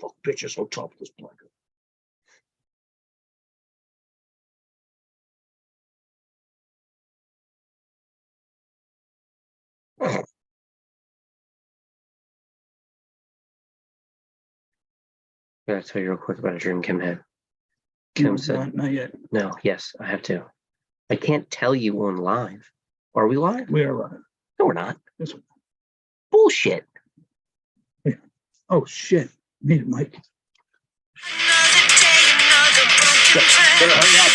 fuck bitches on top of this blanket. I gotta tell you real quick about a dream Kim had. Kim said, not yet. no, yes, I have to. I can't tell you on live. Are we live? We are live. No, we're not. Yes. Bullshit. Oh shit. Need a mic. Better hurry up.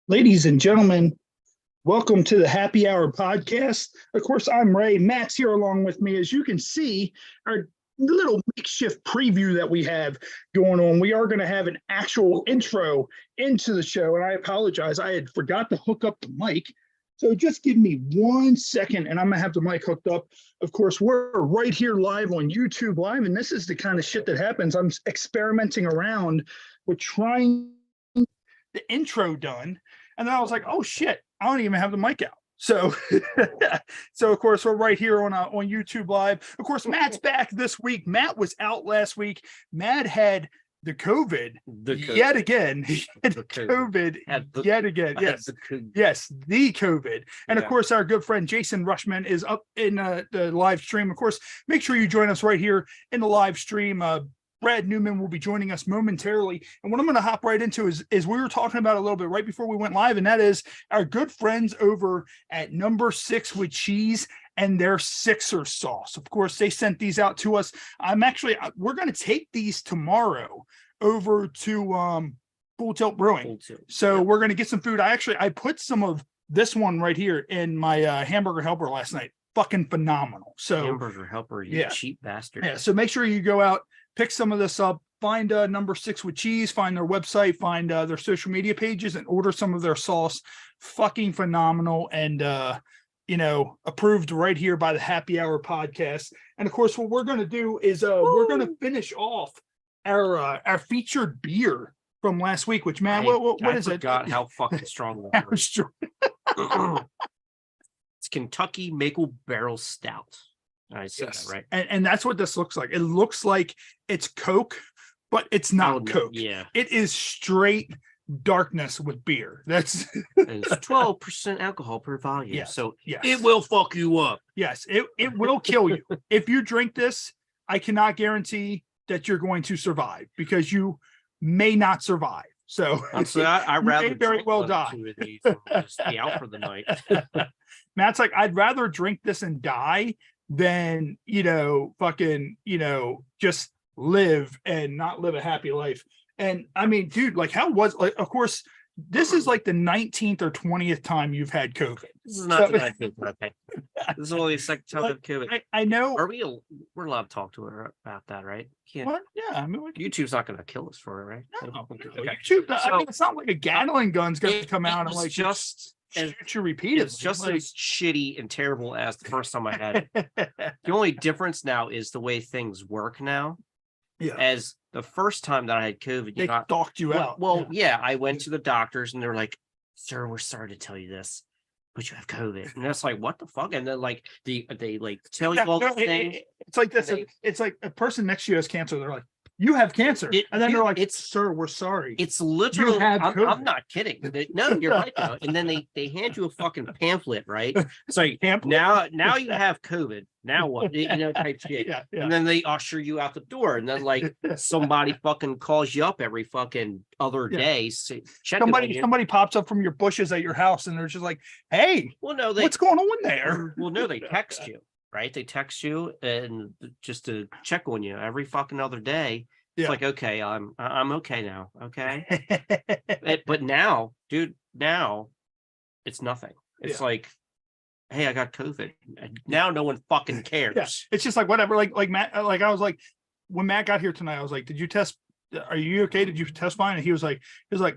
Ladies and gentlemen, welcome to the Happy Hour podcast. Of course, I'm Ray. Matt's here along with me. As you can see, our little makeshift preview that we have going on, we are going to have an actual intro into the show. And I apologize, I had forgot to hook up the mic. So just give me 1 second and I'm going to have the mic hooked up. Of course, we're right here live on YouTube Live, and this is the kind of shit that happens. I'm experimenting around with trying the intro done. And then I was like, oh shit, I don't even have the mic out. So, so of course, we're right here on YouTube Live. Of course, Matt's back this week. Matt was out last week. Matt had the COVID, yet again. He had the COVID yet again. Yes, the COVID. And of course, our good friend Jason Rushman is up in the live stream. Of course, make sure you join us right here in the live stream. Brad Newman will be joining us momentarily. And what I'm going to hop right into is we were talking about a little bit right before we went live, and that is our good friends over at Number 6 with Cheese and their Sixer sauce. Of course, they sent these out to us. We're going to take these tomorrow over to Full Tilt Brewing. So we're going to get some food. I put some of this one right here in my hamburger helper last night. Fucking phenomenal. So Hamburger helper, you cheap bastard. Yeah, so make sure you go out, pick some of this up, find Number 6 with Cheese, find their website, find their social media pages, and order some of their sauce. Fucking phenomenal, and approved right here by the Happy Hour podcast. And of course, what we're going to do is we're going to finish off our featured beer from last week. Which, man, what is it? I forgot how fucking strong that was. It's Kentucky Maple Barrel Stout. I said that right. And that's what this looks like. It looks like it's Coke, but it's not Coke. Yeah. It is straight darkness with beer. It's 12% alcohol per volume. Yes. So yes. It will fuck you up. Yes, it will kill you. If you drink this, I cannot guarantee that you're going to survive, because you may not survive. So I'd rather very well die. 2 of these and just be out for the night. Matt's like, I'd rather drink this and die than just live and not live a happy life. And I mean, dude, of course, this is like the 19th or 20th time you've had COVID. This is not the 19th. Okay. This is only the second time I've COVID. I know. We're allowed to talk to her about that, right? What? Yeah, I mean, YouTube's not going to kill us for it, right? No, okay. YouTube. It's not like a Gatling gun's going to come out and just shoot you repeatedly. It's just as shitty and terrible as the first time I had it. The only difference now is the way things work now. Yeah. As the first time that I had COVID, they stalked you out. Well, yeah, I went to the doctors and they're like, "Sir, we're sorry to tell you this, but you have COVID." And that's like, what the fuck? And then like they tell you all the things. It's like this. It's like a person next to you has cancer. They're like, "You have cancer," and then they're like, "Sir, we're sorry." It's literally. I'm not kidding. No, you're right though. And then they hand you a fucking pamphlet, right? It's like now you have COVID. Now what? Type shit. Yeah. And then they usher you out the door, and then like somebody fucking calls you up every fucking other day. Somebody pops up from your bushes at your house, and they're just like, "Hey, what's going on there?" Well, no, they text you. Right, they text you and just to check on you every fucking other day. It's like, okay, I'm okay now. Okay, but now, dude, it's nothing. It's like hey, I got COVID. And now no one fucking cares. Yeah. It's just like whatever. Like Matt, like I was like, when Matt got here tonight, I was like, did you test? Are you okay? Did you test fine? And he was like,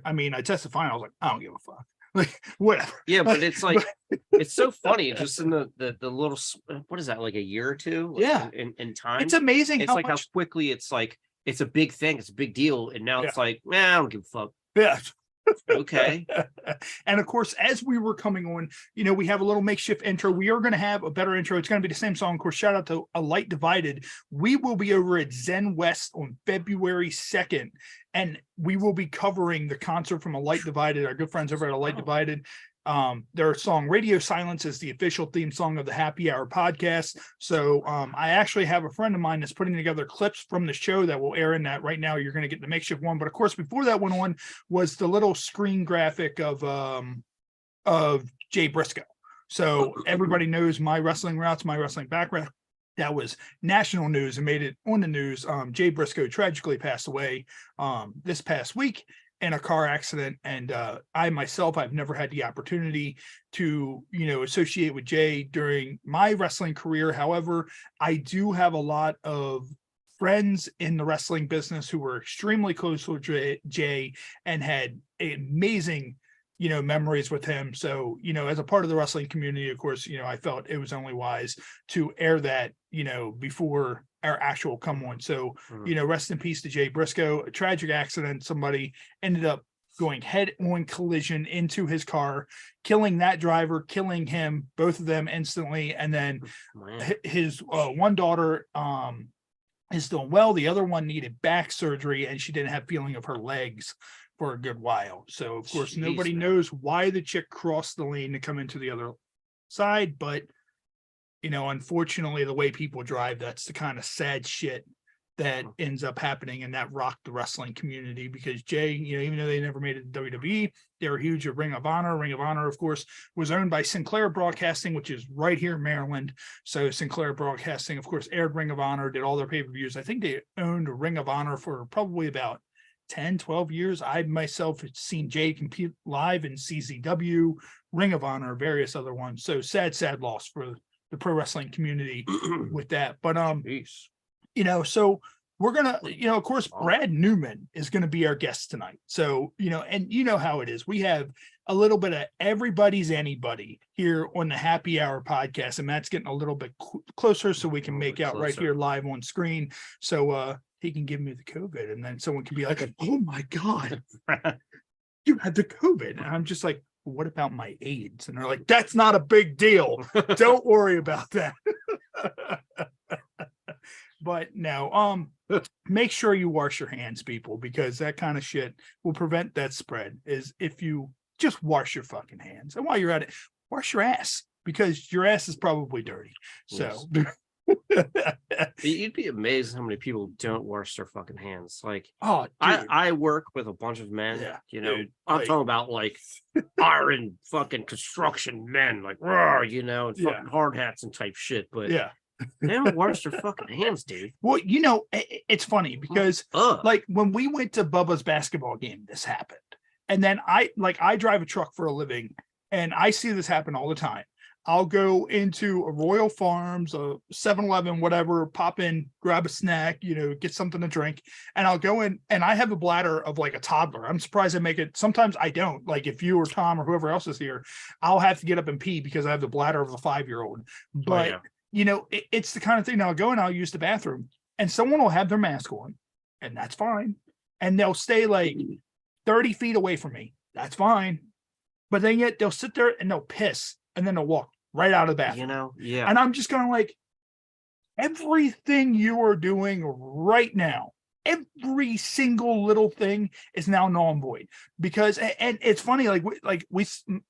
I mean, I tested fine. I was like, I don't give a fuck. Like, whatever. Yeah, but it's like, it's so funny. Just in the little, what is that, like a year or two? Yeah. In time. It's amazing. It's like how quickly it's like, it's a big thing. It's a big deal. And now it's like, I don't give a fuck. Yeah. Okay. And of course, as we were coming on, we have a little makeshift intro. We are going to have a better intro. It's going to be the same song. Of course, shout out to A Light Divided. We will be over at Zen West on February 2nd, and we will be covering the concert from A Light Divided, our good friends over at A Light Divided. Their song Radio Silence is the official theme song of the Happy Hour podcast. So I actually have a friend of mine that's putting together clips from the show that will air in that. Right now you're going to get the makeshift one, but of course before that went on was the little screen graphic of Jay Briscoe. So everybody knows my wrestling routes, my wrestling background. That was national news and made it on the news. Jay Briscoe tragically passed away this past week in a car accident, and I myself, I've never had the opportunity to associate with Jay during my wrestling career. However, I do have a lot of friends in the wrestling business who were extremely close with Jay and had amazing memories with him. So as a part of the wrestling community, of course, I felt it was only wise to air that before our actual come on. So rest in peace to Jay Briscoe. A tragic accident. Somebody ended up going head-on collision into his car, killing that driver, killing him, both of them instantly. And then his one daughter is doing well. The other one needed back surgery, and she didn't have feeling of her legs for a good while. So of course, nobody knows why the chick crossed the lane to come into the other side, but unfortunately, the way people drive, that's the kind of sad shit that ends up happening, and that rocked the wrestling community because Jay, even though they never made it to WWE, they were huge at Ring of Honor. Ring of Honor, of course, was owned by Sinclair Broadcasting, which is right here in Maryland. So Sinclair Broadcasting, of course, aired Ring of Honor, did all their pay-per-views. I think they owned Ring of Honor for probably about 10, 12 years. I myself had seen Jay compete live in CZW, Ring of Honor, various other ones. So sad loss for the pro wrestling community with that. But so we're gonna, of course, Brad Newman is gonna be our guest tonight. So, and how it is. We have a little bit of everybody's anybody here on the Happy Hour podcast, and Matt's getting a little bit closer so we can make out right here live on screen. So he can give me the COVID, and then someone can be like, oh my God, you had the COVID. And I'm just like, what about my AIDS? And they're like, that's not a big deal. Don't worry about that. But no, make sure you wash your hands, people, because that kind of shit will prevent that spread. Is if you just wash your fucking hands. And while you're at it, wash your ass, because your ass is probably dirty. So you'd be amazed how many people don't wash their fucking hands. Like, oh, I work with a bunch of men. Yeah, dude, I'm talking about like iron fucking construction men, like and fucking hard hats and type shit. But they don't wash their fucking hands, dude. Well, it's funny because like when we went to Bubba's basketball game, this happened. And then I drive a truck for a living, and I see this happen all the time. I'll go into a Royal Farms, a 7-Eleven, whatever, pop in, grab a snack, get something to drink. And I'll go in, and I have a bladder of like a toddler. I'm surprised I make it. Sometimes I don't. Like if you or Tom or whoever else is here, I'll have to get up and pee because I have the bladder of a 5-year-old. But, it's the kind of thing. I'll go and I'll use the bathroom, and someone will have their mask on, and that's fine. And they'll stay like 30 feet away from me. That's fine. But then yet they'll sit there and they'll piss, and then they'll walk right out of the bathroom. And I'm just going like, everything you are doing right now, every single little thing is now null and void. Because, and it's funny,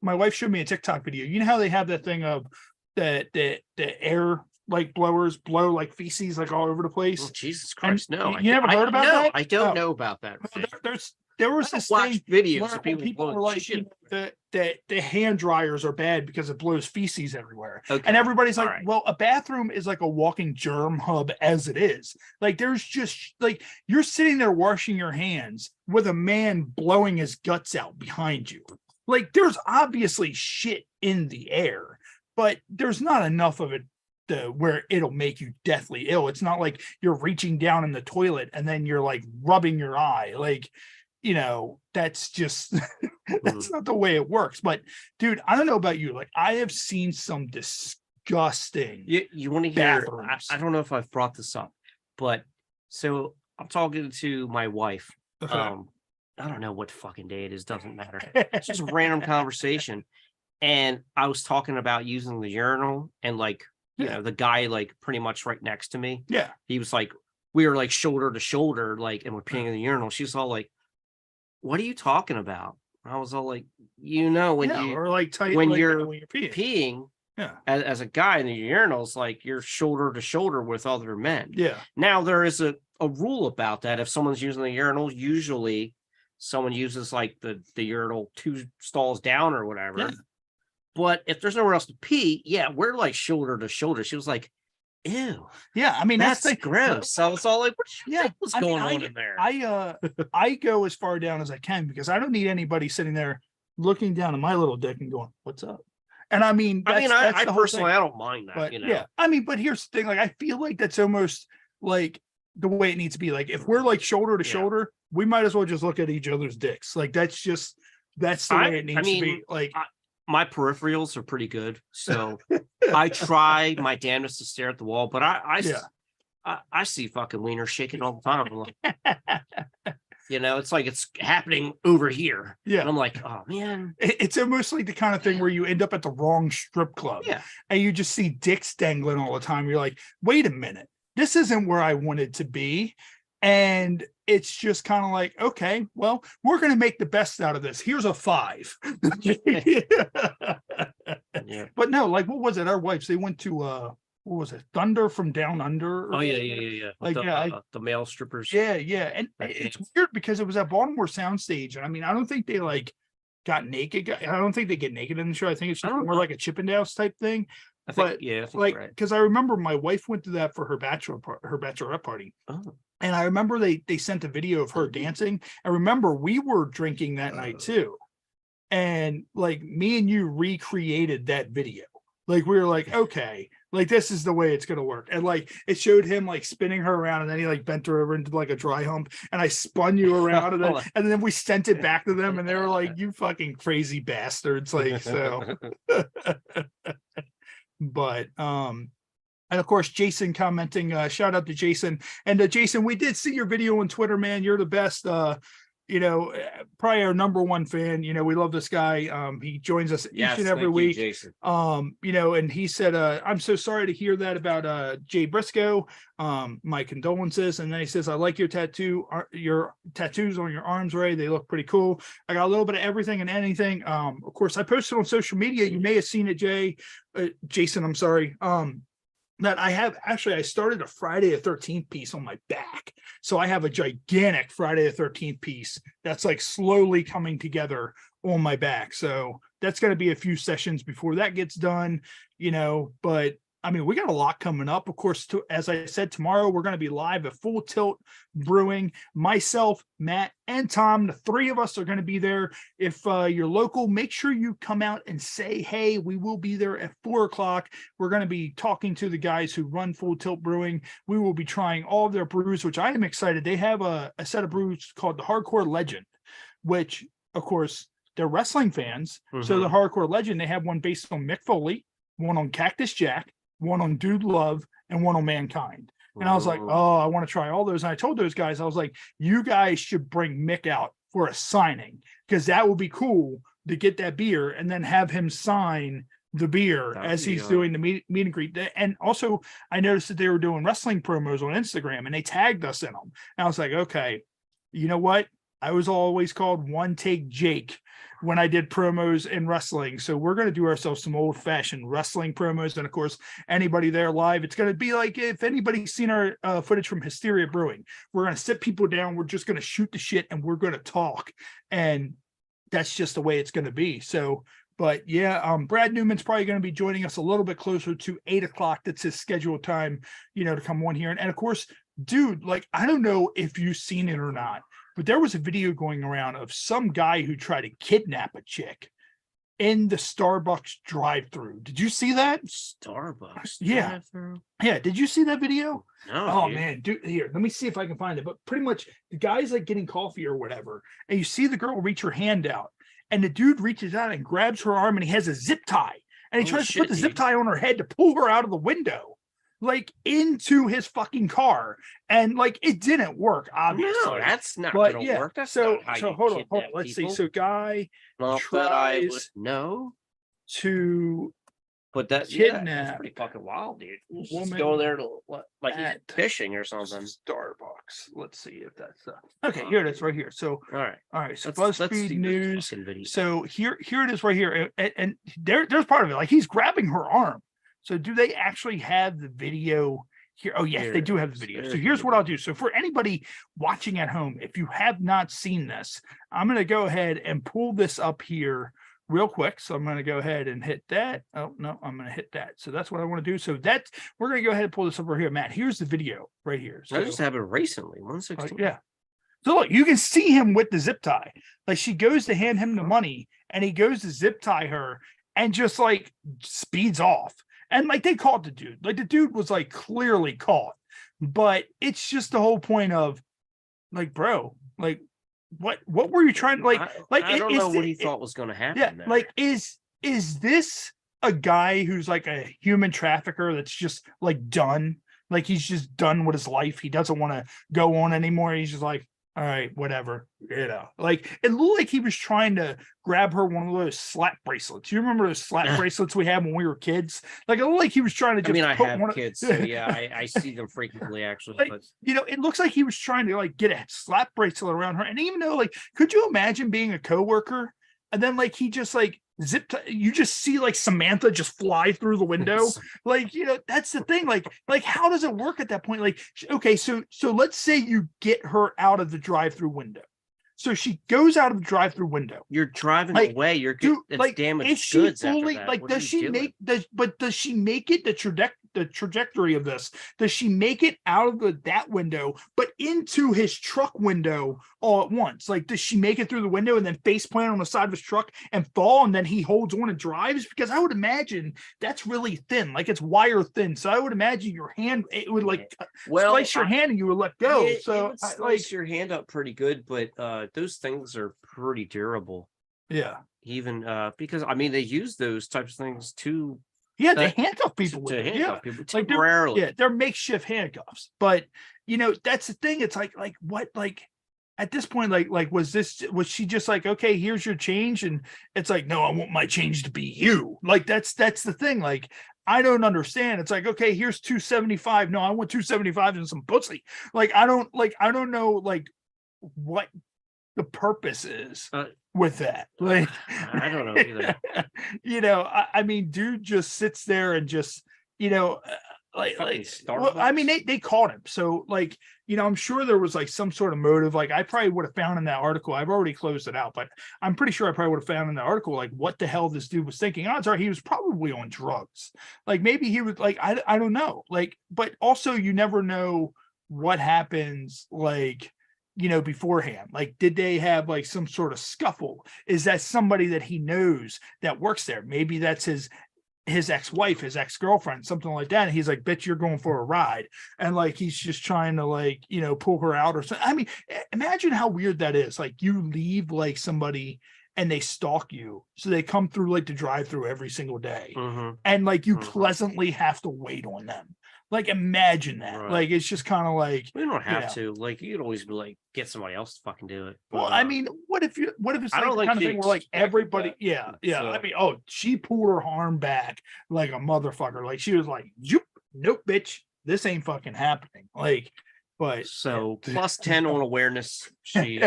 my wife showed me a TikTok video. You know how they have that thing of the air like blowers blow like feces like all over the place? Oh, Jesus Christ, no. You never heard about that? I don't know about that. There was this thing videos where of people were like, shit. The hand dryers are bad because it blows feces everywhere. Okay. And everybody's like, right. well, a bathroom is like a walking germ hub as it is. Like there's just like, you're sitting there washing your hands with a man blowing his guts out behind you. Like there's obviously shit in the air. but there's not enough of it where it'll make you deathly ill. It's not like you're reaching down in the toilet and then you're like rubbing your eye. Like, that's just that's not the way it works. But dude, I don't know about you. Like, I have seen some disgusting. You want to hear? I don't know if I've brought this up, but so I'm talking to my wife. Okay. I don't know what fucking day it is. Doesn't matter. It's just a random conversation, and I was talking about using the urinal, and like the guy like pretty much right next to me. Yeah, he was like, we were like shoulder to shoulder, like, and we're peeing in the urinal. She was all like, "What are you talking about?" I was all like, or like tight, when like you're when you're peeing. Yeah. As a guy in the urinals, like you're shoulder to shoulder with other men. Yeah. Now there is a rule about that. If someone's using the urinal, usually someone uses like the urinal 2 stalls down or whatever. Yeah. But if there's nowhere else to pee, we're like shoulder to shoulder. She was like, "Ew." Yeah, I mean that's gross. So it's all like, what's going on in there? I go as far down as I can because I don't need anybody sitting there looking down at my little dick and going, "What's up?" And I mean, I personally, I don't mind that. But yeah, I mean, but here's the thing: like, I feel like that's almost like the way it needs to be. Like, if we're like shoulder to shoulder, we might as well just look at each other's dicks. Like, that's the way it needs to be. Like, my peripherals are pretty good, so I try my damnedest to stare at the wall. But I see fucking wiener shaking all the time. Like, it's like it's happening over here. Yeah. And I'm like, oh man. It's almost like the kind of thing where you end up at the wrong strip club. Yeah. And you just see dicks dangling all the time. You're like, wait a minute, this isn't where I wanted to be. And it's just kind of like, okay, well, we're going to make the best out of this. Here's a 5. Yeah. But no, like, what was it? Our wives, they went to, what was it? Thunder from Down Under? Oh yeah. Like the male strippers. Yeah. And it's weird because it was at Baltimore Soundstage, and I mean, I don't think they like got naked. I don't think they get naked in the show. I think it's just more like a Chippendales type thing. I think like, because I remember my wife went to that for her bachelorette party. Oh. And I remember they sent a video of her dancing. I remember we were drinking that night too, and like me and you recreated that video. Like, we were like, okay, like, this is the way it's going to work. And like, it showed him like spinning her around, and then he like bent her over into like a dry hump, and I spun you around, and then we sent it back to them, and they were like, you fucking crazy bastards. Like, so, but, and of course, Jason commenting, shout out to Jason. And Jason, we did see your video on Twitter, man. You're the best. Probably our number 1 fan. We love this guy. He joins us each and every week. Jason. And he said, I'm so sorry to hear that about Jay Briscoe. My condolences. And then he says, I like your tattoos on your arms, Ray. They look pretty cool. I got a little bit of everything and anything. Of course, I posted on social media. You may have seen it, Jason, I'm sorry. That I started a Friday the 13th piece on my back. So I have a gigantic Friday the 13th piece that's like slowly coming together on my back. So that's going to be a few sessions before that gets done, but I mean, we got a lot coming up. Of course, as I said, tomorrow we're going to be live at Full Tilt Brewing. Myself, Matt, and Tom, the 3 of us are going to be there. If you're local, make sure you come out and say, hey, we will be there at 4:00. We're going to be talking to the guys who run Full Tilt Brewing. We will be trying all of their brews, which I am excited. They have a set of brews called the Hardcore Legend, which, of course, they're wrestling fans. Mm-hmm. So the Hardcore Legend, they have one based on Mick Foley, one on Cactus Jack, one on Dude Love, and one on Mankind. And I was like, oh, I want to try all those. And I told those guys, I was like, you guys should bring Mick out for a signing, because that would be cool to get that beer and then have him sign the beer as he's doing the meet and greet. And also, I noticed that they were doing wrestling promos on Instagram, and they tagged us in them. And I was like, okay, you know what? I was always called One Take Jake when I did promos in wrestling. So we're going to do ourselves some old fashioned wrestling promos. And of course, anybody there live, it's going to be like, if anybody's seen our footage from Hysteria Brewing, we're going to sit people down. We're just going to shoot the shit, and we're going to talk. And that's just the way it's going to be. So, but yeah, Brad Newman's probably going to be joining us a little bit closer to 8:00. That's his scheduled time, to come on here. And of course, dude, like, I don't know if you've seen it or not, but there was a video going around of some guy who tried to kidnap a chick. in the Starbucks drive-through. Did you see that? Starbucks. Yeah. drive-thru? Yeah. Did you see that video? No. Oh dude. man, dude, here, let me see if I can find it. But pretty much the guy's like getting coffee or whatever, and you see the girl reach her hand out, and the dude reaches out and grabs her arm, and he has a zip tie, and he Oh, tries to put shit, the zip dude. tie on her head to pull her out of the window, like into his fucking car, and like it didn't work, obviously. No, that's not But gonna yeah, work. That's so not how so you hold on, kidnap let's see. people. So guy Not that I would tries know. to But that's kidnap pretty fucking wild, dude. You just woman go there to like he's at fishing or something. Starbucks. Let's see if that's okay. Here it is, right here. So All right, all right, so let's BuzzFeed see this News. fucking video. So here it is right here, and there's part of it. Like he's grabbing her arm. So do they actually have the video here? Oh yes, Here they it do have the is. video. There's So the here's what video. I'll do. So for anybody watching at home, if you have not seen this, I'm going to go ahead and pull this up here real quick. So I'm going to go ahead and hit that. Oh no, I'm going to hit that. So that's what I want to do. So that's we're going to go ahead and pull this up right here, Matt. Here's the video right here. So that just happened recently. 116. Yeah. So look, you can see him with the zip tie. Like she goes to hand him the money, and he goes to zip tie her, and just like speeds off. And like they caught the dude. Like the dude was like clearly caught. But it's just the whole point of like, bro, like what were you trying to like? I don't know what he it- thought was going to happen. Yeah, there. like is this a guy who's like a human trafficker that's just like done? Like he's just done with his life. He doesn't want to go on anymore. He's just like, all right, whatever, you know. Like it looked like he was trying to grab her one of those slap bracelets. You remember those slap bracelets we had when we were kids? Like it looked like he was trying to just. I mean, I put have one kids, so yeah, I see them frequently actually. Like, But you know, it looks like he was trying to like get a slap bracelet around her. And even though, like, could you imagine being a coworker and then like he just like you just see like Samantha just fly through the window? Like, you know, that's the thing. Like how does it work at that point? Like, okay, so let's say you get her out of the drive-through window. So she goes out of the drive-through window. you're driving Like, away. You're Dude, it's like, damaged is she goods fully after that. like? What are Does you she doing? does she make it the trajectory of this? Does she make it out of that window, but into his truck window all at once? Like, does she make it through the window and then face plant on the side of his truck and fall, and then he holds on and drives? Because I would imagine that's really thin, like it's wire thin. So I would imagine your hand, it would like slice your hand and you would let go. Yeah, So it would slice your hand up pretty good, but those things are pretty durable. yeah. Even because I mean they use those types of things to They handcuff people with to it. handcuff Yeah. people Like temporarily. they're makeshift handcuffs. But you know, that's the thing. It's like what, like at this point, like was she just like, okay, here's your change, and it's like, no, I want my change to be you. Like that's the thing. Like I don't understand. It's like, okay, here's 275. No, I want 275 and some pussy. Like I don't know like what the purpose is with that. Like I don't know either. you know, I mean, dude just sits there and just, you know, well, I mean, they caught him. So like, you know, I'm sure there was like some sort of motive. Like I probably would have found in that article. I've already closed it out, but I'm pretty sure I probably would have found in the article like what the hell this dude was thinking. Odds are he was probably on drugs. Like maybe he was like, I don't know. Like, but also you never know what happens. Like, you know, beforehand, like, did they have like some sort of scuffle? Is that somebody that he knows that works there? Maybe that's his ex-wife, his ex-girlfriend, something like that. And he's like, bitch, you're going for a ride. And like, he's just trying to like, you know, pull her out or something. I mean, imagine how weird that is. Like you leave like somebody and they stalk you. So they come through like the drive-through every single day. Mhm. And like you pleasantly have to wait on them. Like imagine that. Right. Like it's just kind of like, We don't have you to. Like you could always be like, get somebody else to fucking do it. well, But, I mean, what if it's I like don't the like kind of the thing where like expect everybody, that. yeah. I So- mean, oh, she pulled her arm back like a motherfucker. Like she was like, nope, bitch, this ain't fucking happening. Like, but so plus 10 on awareness. She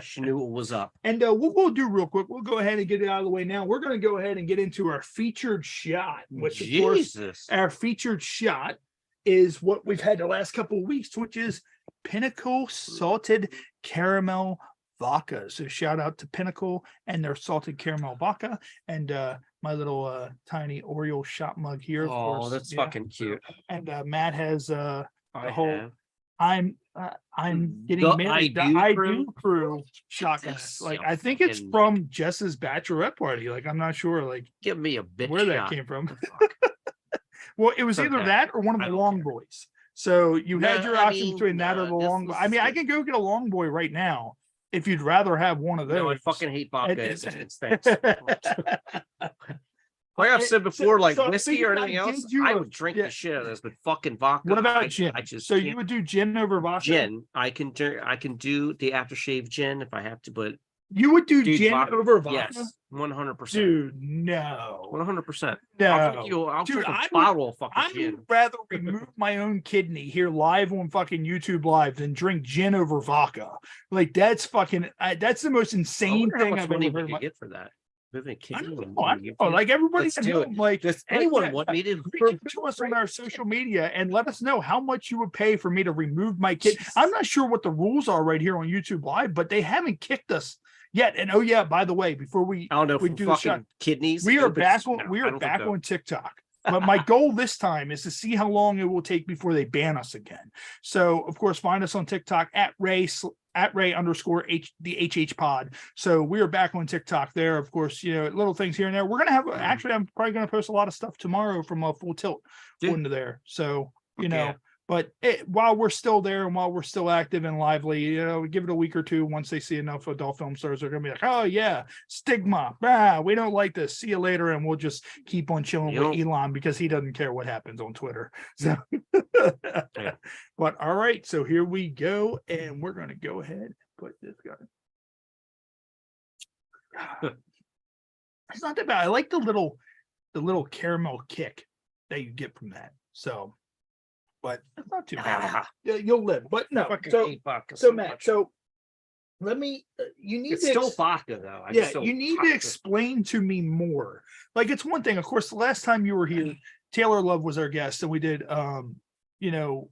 she knew what was up. and what we'll do real quick, we'll go ahead and get it out of the way now. We're going to go ahead and get into our featured shot, which of course, Jesus. our featured shot is what we've had the last couple of weeks, which is Pinnacle Salted Caramel Vodka. So shout out to Pinnacle and their salted caramel vodka, and my little tiny Oreo shot mug here. Of Oh, course, that's yeah. fucking cute. And Matt has I whole- have. I'm getting The married. I The Do I Do crew shotgun. Yes, Like yeah, I think it's fucking- from Jess's bachelorette party. Like I'm not sure like Give me a bitch where that shot. came from. The fuck? Well, it was It's either okay. that or one of I the don't long care. boys. So you had No, your I options mean, between that or the this- long boy. this I is mean, I good. can go get a long boy right now if you'd rather have one of those. No, I fucking hate vodka. It's thanks. Like I've It- said before, like so whiskey speaking or of anything that, else, did you, I would drink yeah. the shit out of this, but fucking vodka. What about gin? I just So can't. you would do gin over vodka? Gin. I can do the aftershave gin if I have to, but You would do dude, gin vodka, over vodka? yes, 100%. Dude, no. 100%. No. I'll Dude, drink a I would- bottle of fucking I gin. would rather remove my own kidney here live on fucking YouTube Live than drink gin over vodka. Like that's fucking that's the most I insane wonder how thing much I've money ever we heard. could get for that. Moving a I kidney don't on know. I don't know. YouTube. Like everybody Let's at do it. home, like Does like, anyone yeah, want me to reach to us on our social media and let us know how much you would pay for me to remove my kid. I'm not sure what the rules are right here on YouTube Live, but they haven't kicked us yet. And oh yeah, by the way, before we I don't know. we For do the shot, fucking kidneys. we are opens- back on no, we I are don't think back so. on TikTok. But my goal this time is to see how long it will take before they ban us again. So of course, find us on TikTok at Ray_H the HH pod. So we are back on TikTok there. Of course, you know, little things here and there. We're gonna have actually I'm probably gonna post a lot of stuff tomorrow from a full tilt Dude. into there. So you Okay. know, but while we're still there and while we're still active and lively, you know, give it a week or two. Once they see enough adult film stars, they're gonna be like, oh yeah, stigma. We don't like this. See you later, and we'll just keep on chilling You with Elon because he doesn't care what happens on Twitter. So, Yeah. but all right, so here we go, and we're gonna go ahead and put this guy. It's not that bad. I like the little caramel kick that you get from that. So, but it's not too bad. Ah, Yeah, you'll live. But no, fucking so hate vodka so so Matt, much. so let me. You need It's to still vodka though. I yeah, just don't you need to vodka. explain to me more. Like it's one thing, of course, the last time you were here, Taylor Love was our guest, and we did you know,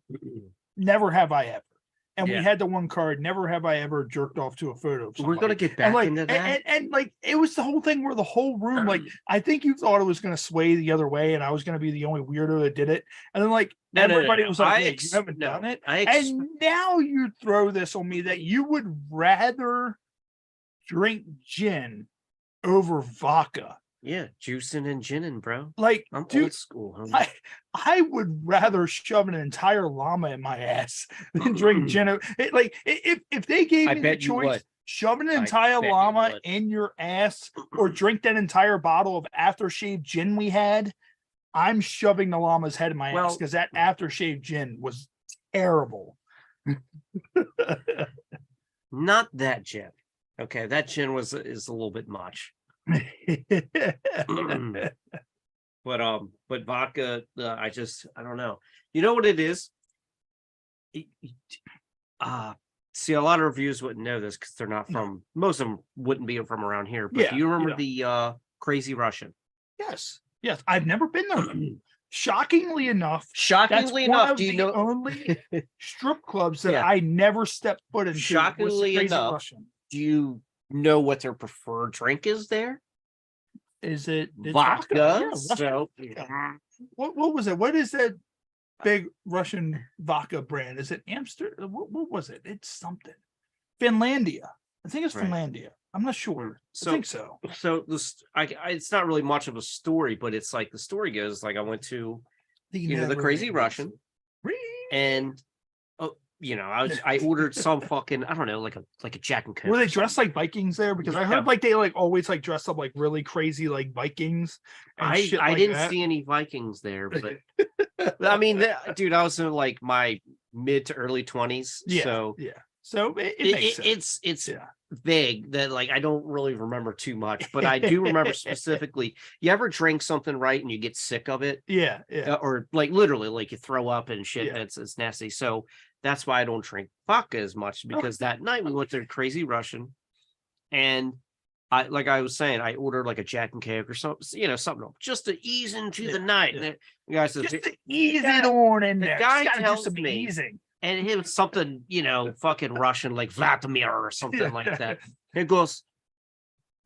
Never Have I Ever. And we Yeah. had the one card, Never Have I Ever jerked off to a photo of We're somebody. gonna get And back like into that. and like it was the whole thing where the whole room, like I think you thought it was gonna sway the other way, and I was gonna be the only weirdo that did it. And then like No, no, no, everybody no. was like, I "Wait, you haven't no, done it." I ex- And now you throw this on me that you would rather drink gin over vodka. yeah, juicing and ginning, bro. Like, I'm dude, old school. Homie. I would rather shove an entire llama in my ass than drink gin. If they gave I me the bet you choice, would. shove an I entire bet you llama would. in your ass or drink that entire bottle of aftershave gin we had, I'm shoving the llama's head in my ass Well- because that aftershave gin was terrible. Not that gin. Okay, that gin is a little bit much. But vodka, I don't know. You know what it is? See, a lot of reviewers wouldn't know this because they're not from. Most of them wouldn't be from around here. But Yeah, do you remember you the Crazy Russian? Yes. I've never been there. Shockingly enough, that's Shockingly one enough, of do you the know? only strip clubs that Yeah. I never stepped foot into. was the Shockingly Crazy enough, Russian. Do you know what their preferred drink is there? Is it it's Vodka. Yeah, Russian. So What was it? What is that big Russian vodka brand? Is it Amsterdam? What was it? It's something. Finlandia. I think it's Right. Finlandia. I'm not sure. I think so. So this, it's not really much of a story, but it's like the story goes like I went to the Crazy Russian, and I ordered some fucking I don't know like a Jack and Coke. Were they or dressed something. like Vikings there? Because I Yeah. heard like they like always like dressed up like really crazy like Vikings. And I shit I like didn't that. see any Vikings there, but I mean, dude, I was in like my mid to early 20s, Yeah, so yeah. So it makes sense. it's Yeah. vague that like I don't really remember too much, but I do remember specifically. You ever drink something right and you get sick of it? Yeah, yeah. Or like literally like you throw up and shit. Yeah. It's nasty. So that's why I don't drink vodka as much because that night we went to Crazy Russian, and I was saying I ordered like a Jack and Coke or something, something just to ease into the night. yeah. And the guy says, Just to ease it on in the there. guy Just gotta do tells some me- easing. and it was something fucking Russian like Vladimir or something like that. He goes,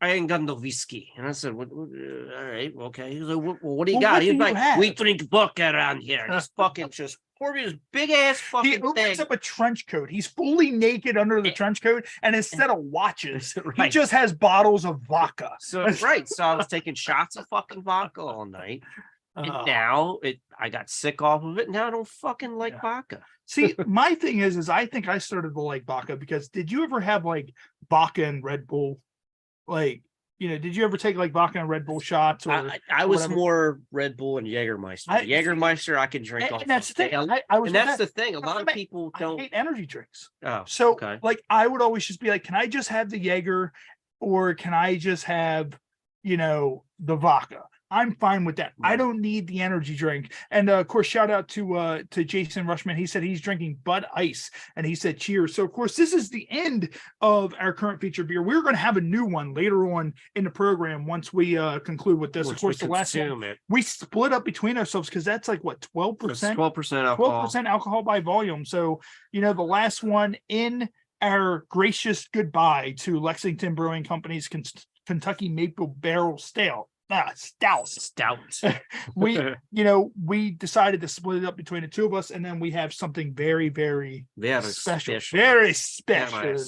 I ain't got no whiskey. And I said, all right, okay. He's like, well, what do you Well, got? what He's do you like, have? we drink vodka around here. Just fucking just poured me this big ass He fucking opens thing. up a trench coat. He's fully naked under the trench coat, and instead of watches, he Right. just has bottles of vodka. So so I was taking shots of fucking vodka all night. And now I got sick off of it. Now I don't fucking like vodka. See, my thing is I think I started to like vodka because did you ever have like vodka and Red Bull? Like, did you ever take like vodka and Red Bull shots? Or I was whatever? more Red Bull and Jägermeister. Jägermeister I can drink off. And that's the thing. And that's the thing. A lot of people don't. I hate energy drinks. Oh, so okay. like I would always just be like, can I just have the Jaeger, or can I just have, the vodka? I'm fine with that. Right. I don't need the energy drink. And of course, shout out to Jason Rushman. He said he's drinking Bud Ice, and he said cheers. So of course, this is the end of our current featured beer. We're going to have a new one later on in the program once we conclude with this. Of course, the last one we split up between ourselves because that's like what 12%, 12% alcohol, 12% alcohol by volume. So the last one in our gracious goodbye to Lexington Brewing Company's Kentucky Maple Barrel Stout. Stout. we decided to split it up between the two of us, and then we have something very, very special. Very special.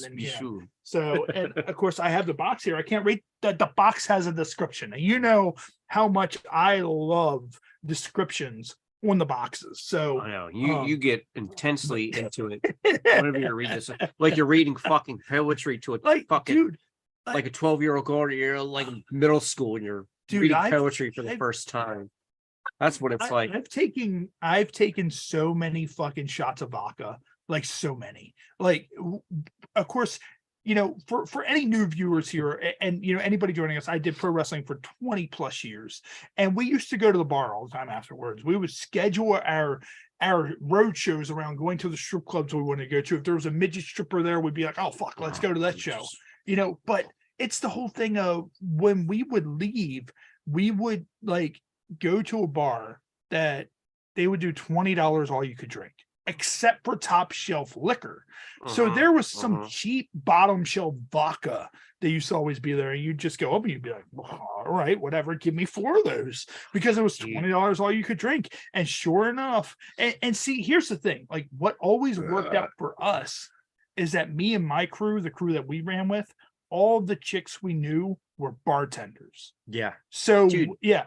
So, and of course, I have the box here. I can't read that. The box has a description. And you know how much I love descriptions on the boxes. So I know you get intensely into it whenever you're reading this, like you're reading fucking poetry to a fucking dude, like a 12-year-old girl. You're like in middle school and you're reading poetry for the first time. That's what it's like. I've taken so many fucking shots of vodka, like so many. Like, of course, for any new viewers here and anybody joining us, I did pro wrestling for 20 plus years, and we used to go to the bar all the time afterwards. We would schedule our road shows around going to the strip clubs we wanted to go to. If there was a midget stripper there, we'd be like, oh fuck, let's go to that show. But it's the whole thing of when we would leave, we would like go to a bar that they would do $20 all you could drink, except for top shelf liquor. So there was some cheap bottom shelf vodka that used to always be there, and you'd just go up and you'd be like, all right, whatever, give me 4 of those, because it was $20 all you could drink. And sure enough, and see, here's the thing, like what always worked out for us is that me and my crew, the crew that we ran with, all the chicks we knew were bartenders. Yeah. So yeah.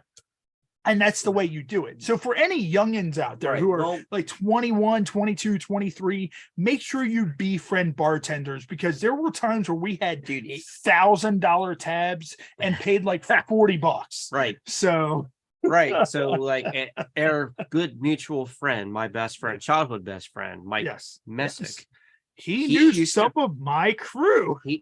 And that's the way you do it. So for any youngins out there who are like 21, 22, 23, make sure you befriend bartenders, because there were times where we had $1,000 tabs and paid like $40. Right. So right. So like our good mutual friend, my best friend, childhood best friend, Mike Messick. He knew some of my crew. He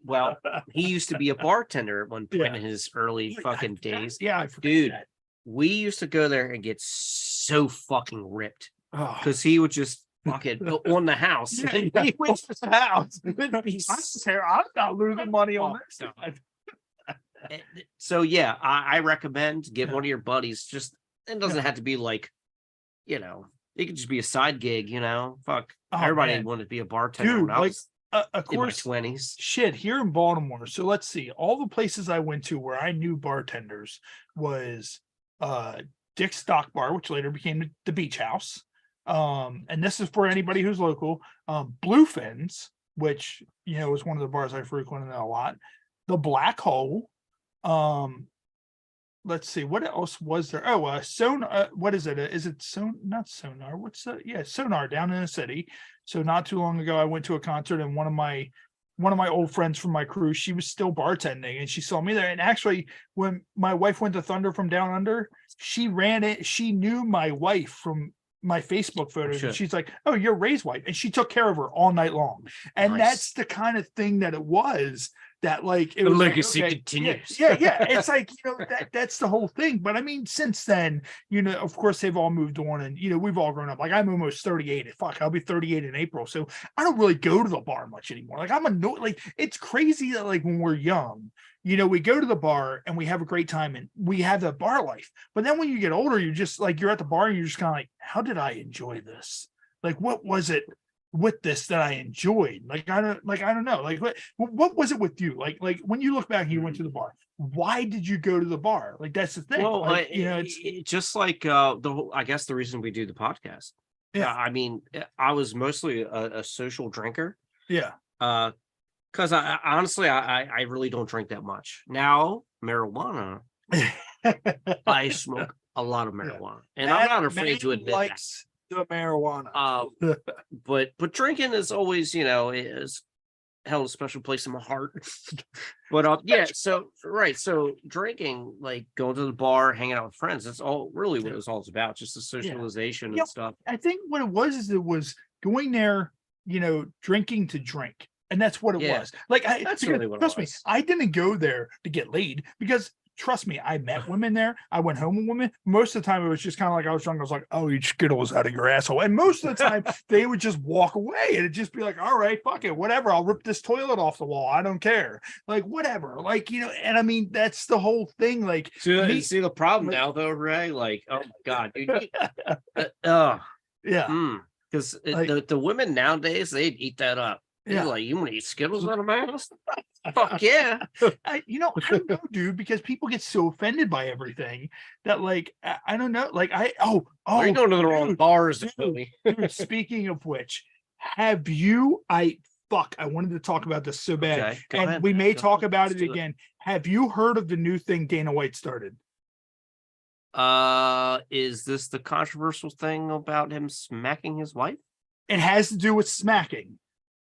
used to be a bartender at one point in his early fucking days. Yeah, I forgot dude. That. We used to go there and get so fucking ripped because he would just fucking on the house. He would just house. I'm not losing money on this. So yeah, I recommend get one of your buddies. Just it doesn't have to be like, it could just be a side gig. Fuck, everybody wanted to be a bartender. Dude, when I was of course, in my 20s. Shit, here in Baltimore. So let's see. All the places I went to where I knew bartenders was Dick's Stock Bar, which later became the Beach House. And this is for anybody who's local. Bluefin's, which was one of the bars I frequented a lot. The Black Hole. Let's see, what else was there? Sonar. What is it? Is it not Sonar? What's that? Yeah, Sonar down in the city. So not too long ago, I went to a concert, and one of my old friends from my crew, she was still bartending, and she saw me there. And actually, when my wife went to Thunder from Down Under, she ran it. She knew my wife from my Facebook photos, and she's like, "Oh, you're Ray's wife," and she took care of her all night long. And that's the kind of thing that it was. That like it the was legacy continues. Yeah. It's like that's the whole thing. But I mean, since then, of course they've all moved on, and we've all grown up. Like I'm almost 38. Fuck, I'll be 38 in April. So I don't really go to the bar much anymore. Like like it's crazy that like when we're young, we go to the bar and we have a great time and we have the bar life. But then when you get older, you're just like you're at the bar and you're just kind of like, how did I enjoy this? Like what was it with this that I enjoyed? Like I don't know. Like what was it with you? Like when you look back and you went to the bar, why did you go to the bar? Like that's the thing. Well, it's just like I guess the reason we do the podcast. Yeah. I mean, I was mostly a social drinker. Yeah. Because I honestly, I really don't drink that much. Now, marijuana, I smoke a lot of marijuana, and I'm not afraid to admit likes the marijuana. But drinking is always, is held a special place in my heart. But yeah, so drinking, like going to the bar, hanging out with friends, that's all really what it was all about, just the socialization and stuff. I think what it was going there, drinking to drink. And that's what it was. Like, that's really what trust it was. me, I didn't go there to get laid because trust me, I met women there. I went home with women. Most of the time, it was just kind of like I was drunk. I was like, "Oh, eat Skittles out of your asshole." And most of the time, they would just walk away, and it'd just be like, "All right, fuck it, whatever. I'll rip this toilet off the wall. I don't care." Like, whatever. Like, and I mean, that's the whole thing. Like, see the problem now, though, Ray. Like, oh my god, dude. Yeah. Because the women nowadays, they'd eat that up. Yeah, like, you want to eat Skittles out of my house? Fuck yeah. I don't know, dude, because people get so offended by everything that, like, I don't know. Like, you're going to the wrong bars. Dude, speaking of which, I wanted to talk about this so bad. Okay, and ahead, we may talk about Let's it do again. Have you heard of the new thing Dana White started? Is this the controversial thing about him smacking his wife? It has to do with smacking,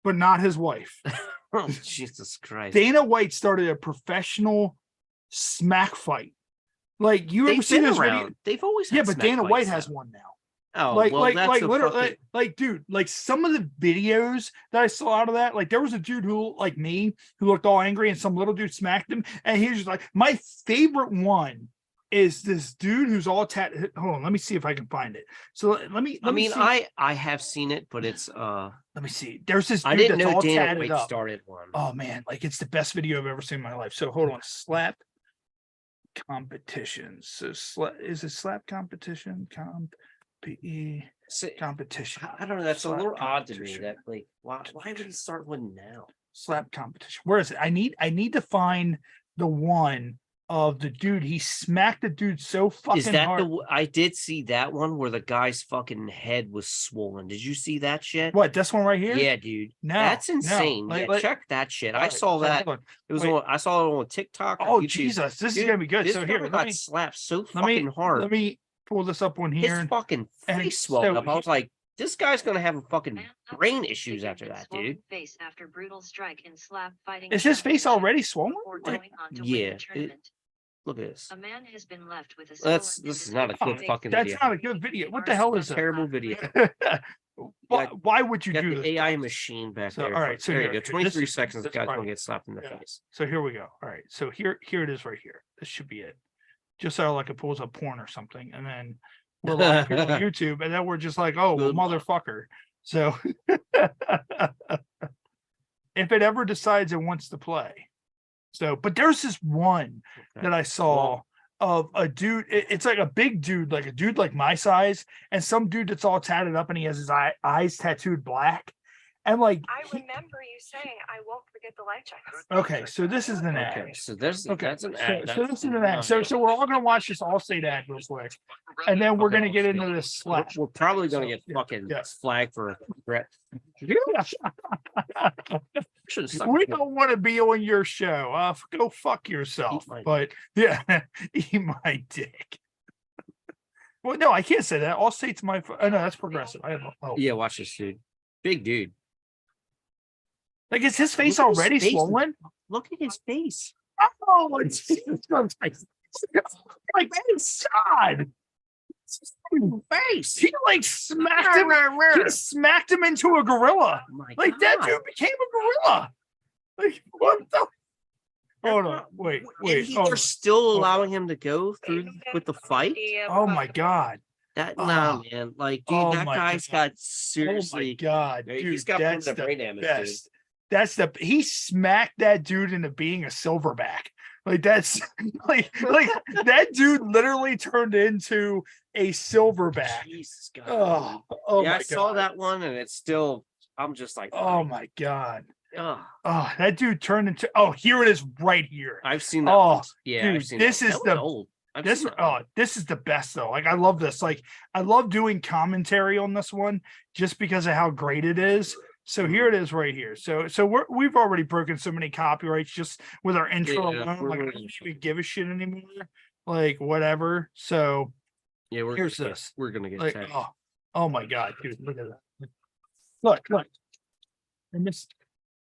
but not his wife. Oh, Jesus Christ. Dana White started a professional smack fight. Like, you ever seen this video? They've always had but Dana White has one now. Oh, like, well, literally, dude, like some of the videos that I saw out of that, like there was a dude who, like me, who looked all angry, and some little dude smacked him, and he was just like, my favorite one is this dude who's all tatted. Hold on, let me see if I can find it. So let me. I have seen it, but it's Let me see. There's this dude I didn't that's know all Dana tatted White up. started one. Oh man, like it's the best video I've ever seen in my life. So hold on, slap competitions. So is it slap competition? Competition. I don't know. That's a little odd to me. That, like, why would he start one now? Slap competition. Where is it? I need to find the one of the dude. He smacked the dude so fucking Is that hard. I did see that one where the guy's fucking head was swollen. Did you see that shit? What, this one right here? Yeah, dude. No, that's insane. no. Check that shit. I Right, saw that. hold on. It was Wait. I saw it on TikTok. Oh YouTube. Jesus, this Dude, is gonna be good. This So here, guy got slapped so let me- fucking hard. Let me pull this up on here. His fucking and face swelled so up. I was like, this guy's gonna have a fucking Man up brain with issues figure after and that, swollen dude. Face after brutal strike in slap fighting. Is his face championship already swollen? before Like, going on to win yeah, the tournament. Look at this. A man has been left with a This swollen is not a good face. fucking That's video. not a good video. What the hell is that? Terrible video. Why would you Got do the this? AI machine back So, there. all right, so there you here- go. 23 this- seconds. The this guy's part- gonna get slapped in the yeah. face. So here we go. All right. So here it is right here. This should be it. Just so like it pulls up porn or something, and then we're live here on YouTube, and then we're just like, oh, well, Good. motherfucker. So if it ever decides it wants to play. So, but there's this one Okay. that I saw of a dude. It's like a big dude, like a dude like my size, and some dude that's all tatted up, and he has his eyes tattooed black. And like, I remember you saying, "I won't forget the life jackets." okay, so this is an ad. Okay, so there's Okay, that's an so, ad. so this is an ad. So we're all gonna watch this Allstate ad real quick, and then we're gonna get into this slap. We're probably gonna get Yeah, fucking yeah. flagged for threat. Should've stuck We with it. don't want to be on your show. Go fuck yourself. Eat my But yeah, eat my dick. Well, no, I can't say that. Allstate's my. Oh no, that's Progressive. I have. Oh, Yeah, watch this dude. Big dude. like is his face Look at his already face. swollen? Look at his face. Oh, Jesus Christ. Like God. Face. He like smacked him. He smacked him into a gorilla. My Like that God. dude became a gorilla. Like what the? Hold on, wait. And they're still allowing him to go through with the fight. Oh my God. That Oh. no, man. Like, dude, Oh that my guy's God. got seriously. Oh my God, He's dude, got that's permanent the brain damage, best. That's he smacked that dude into being a silverback. Like that's like that dude literally turned into a silverback. Jesus God. Oh yeah, my I saw God. that one, and it's still. I'm just like, Oh my God. ugh. Oh, that dude turned into. Oh, here it is, right here. I've seen that. Oh, one. Yeah, dude, I've seen this that. is That was the- old. This is the best though. Like I love this. Like I love doing commentary on this one just because of how great it is. So here it is right here. So we've already broken so many copyrights just with our intro alone. Like I don't even give a shit anymore. Like whatever. So here's this. We're gonna get like, tagged. oh my god, dude, look at that. Look. And this,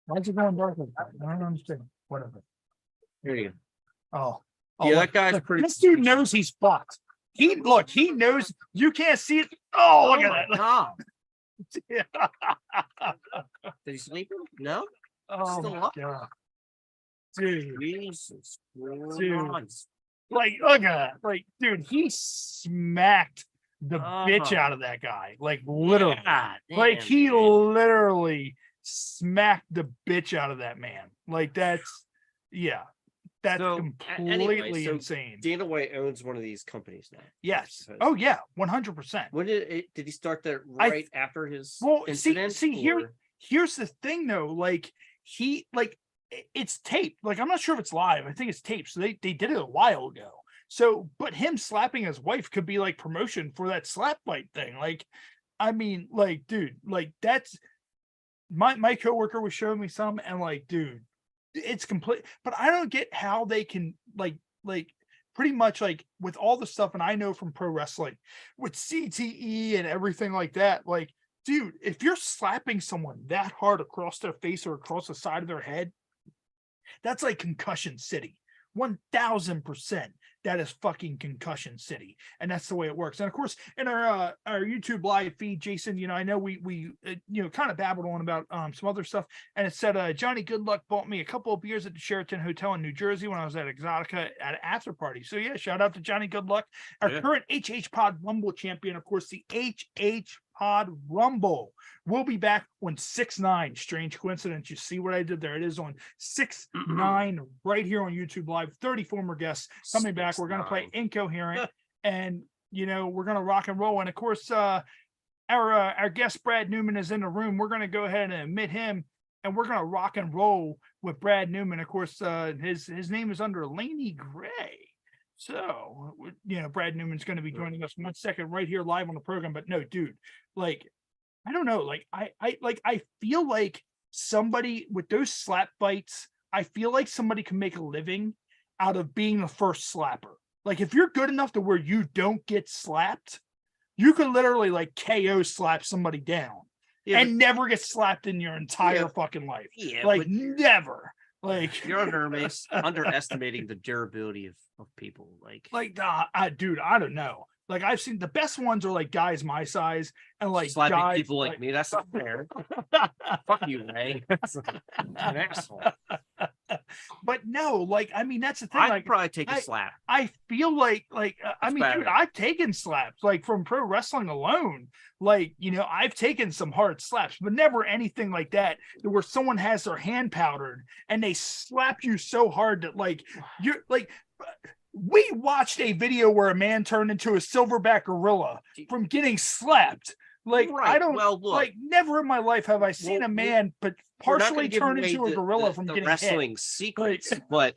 why is it going dark like that? I don't understand. Whatever. Here you go. Oh, Yeah, that guy's pretty. This dude knows he's fucked. He knows you can't see it. Oh, look at that. God. Yeah. Did he sleep? No. Oh Still my up? god. Dude. Jesus. Dude. Christ. Like, look at that. Like, dude, he smacked the bitch out of that guy. Like, literally. God Like, damn, he man. literally smacked the bitch out of that man. Like, that's So, completely anyway, so insane. Dana White owns one of these companies now. Yes. Oh, yeah. 100%. When did he start that right after his incident? Here's the thing though. Like, it's taped. Like, I'm not sure if it's live. I think it's taped. So they did it a while ago. So, but him slapping his wife could be like promotion for that slap fight thing. Like, I mean, like, dude, like that's my coworker was showing me some, and like, dude, it's complete. But I don't get how they can like pretty much like with all the stuff, and I know from pro wrestling with CTE and everything like that. Like, dude, if you're slapping someone that hard across their face or across the side of their head, that's like concussion city. 1000%. That is fucking concussion city, and that's the way it works. And of course, in our YouTube live feed, Jason, I know we kind of babbled on about some other stuff, and it said Johnny Goodluck bought me a couple of beers at the Sheraton Hotel in New Jersey when I was at Exotica at an after party. So yeah, shout out to Johnny Goodluck, our current HH Pod Rumble champion. Of course, the HH Pod Rumble will be back on 6/9. Strange coincidence. You see what I did there? It is on 6/9 right here on YouTube Live. 30 former guests coming back. We're going to play Incoherent, and we're going to rock and roll. And of course, our guest Brad Newman is in the room. We're going to go ahead and admit him, and we're going to rock and roll with Brad Newman. Of course, his name is under Laney Gray. So, Brad Newman's going to be joining us 1 second right here live on the program. But no, dude, like, I don't know. Like, I feel like somebody with those slap fights, I feel like somebody can make a living out of being the first slapper. Like, if you're good enough to where you don't get slapped, you could literally like KO slap somebody down and never get slapped in your entire fucking life. Yeah, like never. Like you're underestimating the durability of people. Dude, I don't know. Like I've seen the best ones are like guys my size and like slapping guys, people like me. That's not fair. Fuck you, Ray. An asshole. But no, like I mean that's the thing. I'd probably take a slap. I feel like I mean, dude, I've taken slaps like from pro wrestling alone. Like I've taken some hard slaps, but never anything like that where someone has their hand powdered and they slap you so hard that like you're like. We watched a video where a man turned into a silverback gorilla from getting slapped. Like I don't like never in my life have I seen a man but partially turn into a gorilla from getting wrestling hit. Secrets, but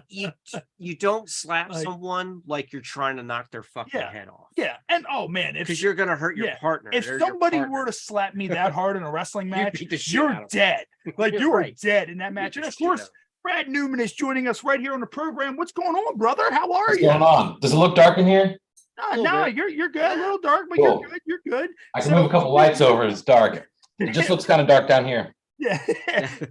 you don't slap someone like you're trying to knock their fucking head off. Yeah, and oh man, because you're gonna hurt your partner. If somebody were to slap me that hard in a wrestling match, you're dead. Like you are dead in that match. And of course, Brad Newman is joining us right here on the program. What's going on, brother? How are you? What's going on? Does it look dark in here? No, you're good. A little dark, but you're good. You're good. I can move a couple lights over. It's dark. It just looks kind of dark down here. Yeah,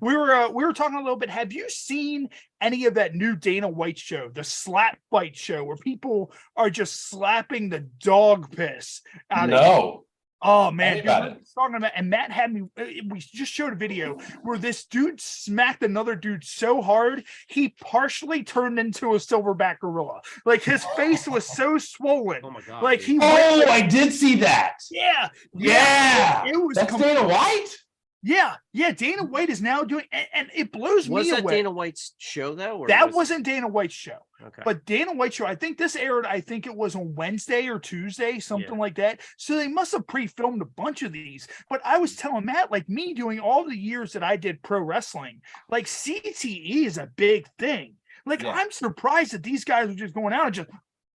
we were talking a little bit. Have you seen any of that new Dana White show, the slap fight show, where people are just slapping the dog piss out of you? Oh man, dude, talking about, and Matt had me. We just showed a video where this dude smacked another dude so hard he partially turned into a silverback gorilla. Like his face was so swollen. Oh my god! Like I did see that. Yeah. It was. That's Dana White. Yeah, Dana White is now doing, and it blows me away. Was that Dana White's show though? Or that wasn't Dana White's show. Okay. But Dana White's show, I think this aired, I think it was on Wednesday or Tuesday, something like that. So they must have pre-filmed a bunch of these. But I was telling Matt, like me doing all the years that I did pro wrestling, like CTE is a big thing. Like, Yeah. I'm surprised that these guys are just going out and just,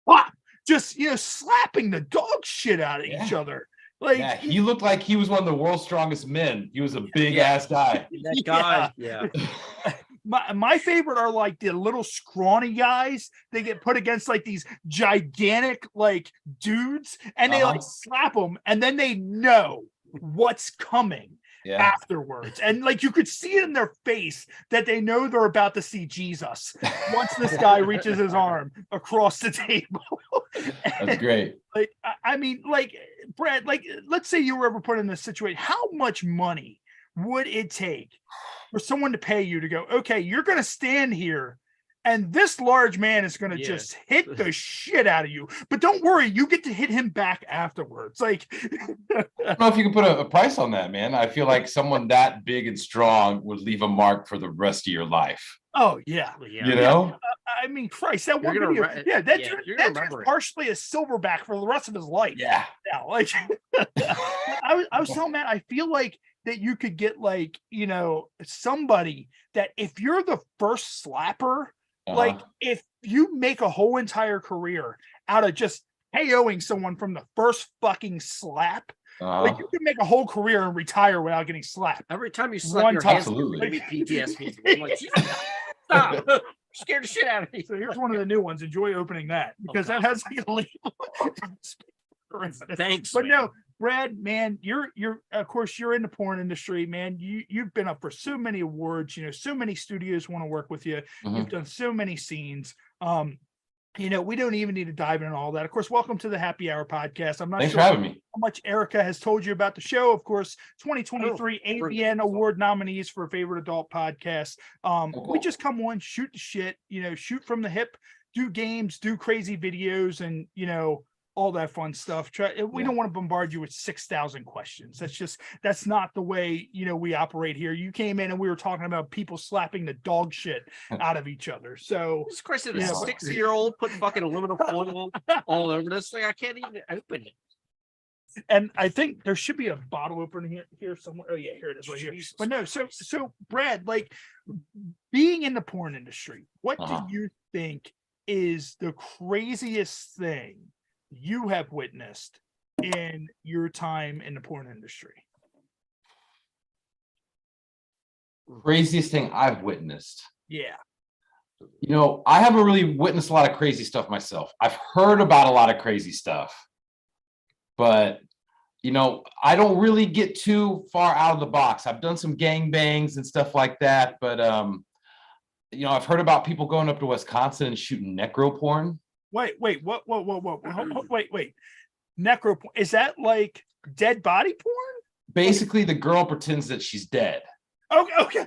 whop, just slapping the dog shit out of each Yeah. other. Like, Yeah, he looked like he was one of the world's strongest men. He was a big ass guy. That guy, yeah. my favorite are like the little scrawny guys. They get put against like these gigantic like dudes, and they like slap them, and then they know what's coming afterwards. And like you could see it in their face that they know they're about to see Jesus once this guy reaches his arm across the table. That's great. Like, I mean, like, Brad, like, let's say you were ever put in this situation. How much money would it take for someone to pay you to go, okay, you're going to stand here and this large man is going to just hit the shit out of you, but don't worry, you get to hit him back afterwards. Like, I don't know if you can put a price on that, man. I feel like someone that big and strong would leave a mark for the rest of your life. oh yeah. You know? I mean, Christ, that one You're video, gonna that you're dude's gonna remember it. partially a silverback for the rest of his life. Yeah. Now, like, I was telling Matt, I feel like that you could get like, somebody that if you're the first slapper, like if you make a whole entire career out of just KOing someone from the first fucking slap, like you can make a whole career and retire without getting slapped. Every time you slap One your time. hands, Absolutely. give me PTSD. I'm like, stop. Scared the shit out of me. So here's one of the new ones. Enjoy opening that because that has like a legal. Thanks. But man. no, Brad, man, you're of course you're in the porn industry, man. You've been up for so many awards, so many studios want to work with you. You've done so many scenes. We don't even need to dive into all that. Of course, welcome to the Happy Hour podcast. I'm not Thanks sure for having me. how much Erica has told you about the show. Of course, 2023 AVN Award nominees for favorite adult podcast. We just come on, shoot the shit, shoot from the hip, do games, do crazy videos, and all that fun stuff. We don't want to bombard you with 6,000 questions. That's not the way we operate here. You came in and we were talking about people slapping the dog shit out of each other. So This question is a 6-year-old put fucking aluminum foil all over this thing. I can't even open it. and I think there should be a bottle opener here somewhere. Oh yeah, here it is right here. Jesus But no, so Brad, like being in the porn industry, what do you think is the craziest thing you have witnessed in your time in the porn industry? Craziest thing I've witnessed. Yeah. I haven't really witnessed a lot of crazy stuff myself. I've heard about a lot of crazy stuff, but I don't really get too far out of the box. I've done some gangbangs and stuff like that, but I've heard about people going up to Wisconsin and shooting necro porn. Wait, what? Wait. Necro porn, is that like dead body porn? Basically, the girl pretends that she's dead. Okay.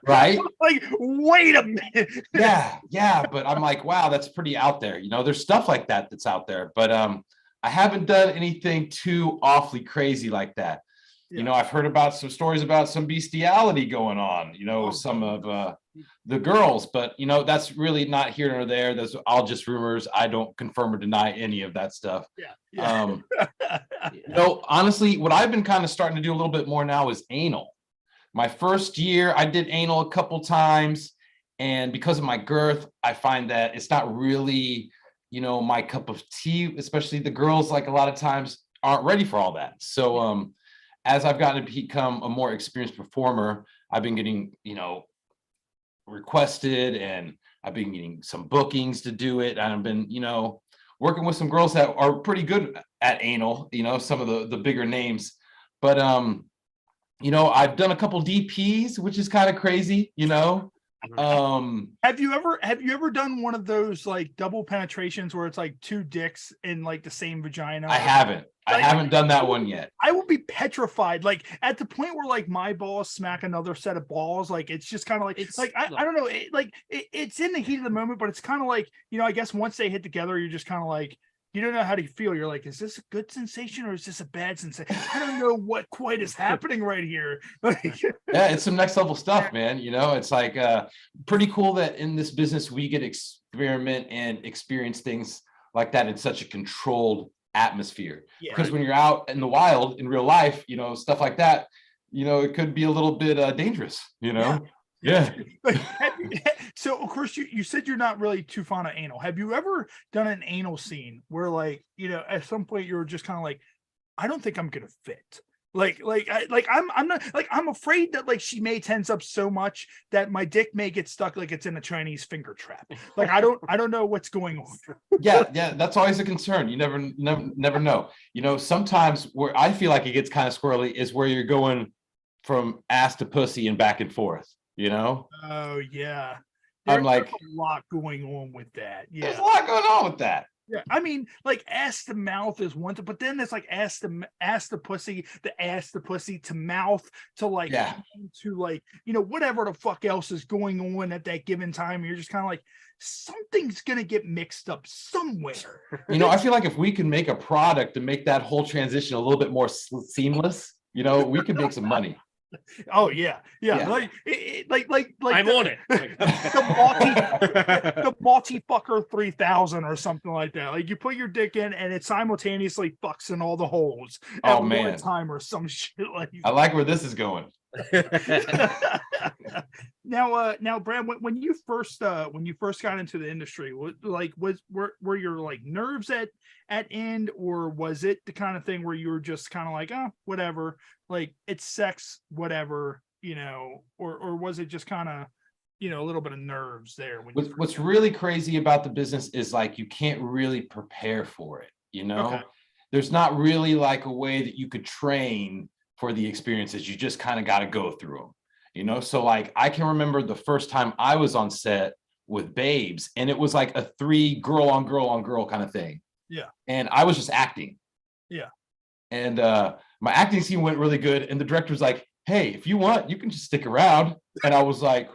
Right? Like, wait a minute. Yeah. But I'm like, wow, that's pretty out there. There's stuff like that that's out there. But I haven't done anything too awfully crazy like that. Yeah. I've heard about some stories about some bestiality going on, with some of the girls, but that's really not here nor there. That's all just rumors. I don't confirm or deny any of that stuff. Yeah. Honestly, what I've been kind of starting to do a little bit more now is anal. My first year, I did anal a couple times, and because of my girth, I find that it's not really, my cup of tea. Especially the girls, like a lot of times, aren't ready for all that. So, as I've gotten to become a more experienced performer, I've been getting, requested, and I've been getting some bookings to do it. And I've been, working with some girls that are pretty good at anal, some of the bigger names. But, I've done a couple DPs, which is kind of crazy, Have you ever done one of those like double penetrations where it's like two dicks in like the same vagina? I haven't. I haven't done that one yet. I will be petrified, like at the point where like my balls smack another set of balls. Like it's just kind of like It's I don't know. It's in the heat of the moment, but it's kind of like I guess once they hit together, you're just kind of like you don't know how to feel. You're like, is this a good sensation or is this a bad sensation? I don't know what quite is happening right here. Yeah, it's some next level stuff, man. It's like pretty cool that in this business we get experiment and experience things like that in such a controlled atmosphere. Because when you're out in the wild in real life, stuff like that, it could be a little bit dangerous, Yeah. Like, so of course you said you're not really too fond of anal. Have you ever done an anal scene where, like, you know, at some point you were just kind of like, I don't think I'm gonna fit. I'm not, like, I'm afraid that, like, she may tense up so much that my dick may get stuck like it's in a Chinese finger trap. Like, I don't know what's going on. Yeah, that's always a concern. You never know. You know, sometimes where I feel like it gets kind of squirrely is where you're going from ass to pussy and back and forth, you know? Oh yeah. I'm There's like, a lot going on with that. there's Yeah. a lot going on with that. Yeah, I mean, like, ass to mouth is one thing, but then it's like ass to pussy, the ass to pussy to mouth to, like, Yeah. to, like, you know, whatever the fuck else is going on at that given time. You're just kind of like, something's gonna get mixed up somewhere. You know, I feel like if we can make a product to make that whole transition a little bit more seamless, you know, we can make some money. Oh yeah, yeah. Yeah. Like I'm on it. the multi fucker 3000 or something like that. Like, you put your dick in and it simultaneously fucks in all the holes at Oh, one man. time or some shit like I like where this is going. now, Brad, when you first got into the industry, were your, like, nerves at end, or was it the kind of thing where you were just kind of like, oh, whatever, like, it's sex, whatever, you know, or was it just kind of, you know, a little bit of nerves there? What's really crazy about the business is, like, you can't really prepare for it, you know? Okay. There's not really, like, a way that you could train for the experiences. You just kind of got to go through them, you know? So, like, I can remember the first time I was on set with Babes, and it was like a 3 girl on girl on girl kind of thing. Yeah. And I was just acting. Yeah. And my acting scene went really good. And the director was like, hey, if you want, you can just stick around. And I was like,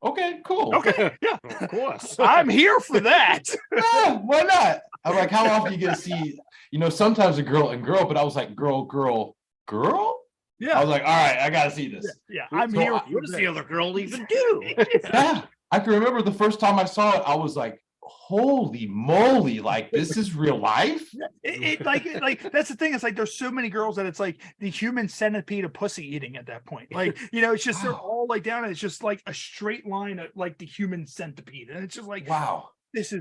okay, cool. Okay, yeah, Of course. I'm here for that. Yeah, why not? I'm like, how often you get to see, you know, sometimes a girl and girl, but I was like, girl. I Yeah, was like, all right, I gotta see this. yeah, I'm So here. I- for What does this. the other girl even do? Yeah, I can remember the first time I saw it, I was like, holy moly, like, this is real life. Like that's the thing. It's like there's so many girls that it's like the human centipede of pussy eating at that point. Like, you know, it's just they're Wow. all, like, down, and it's just like a straight line of, like, the human centipede, and it's just like, Wow. this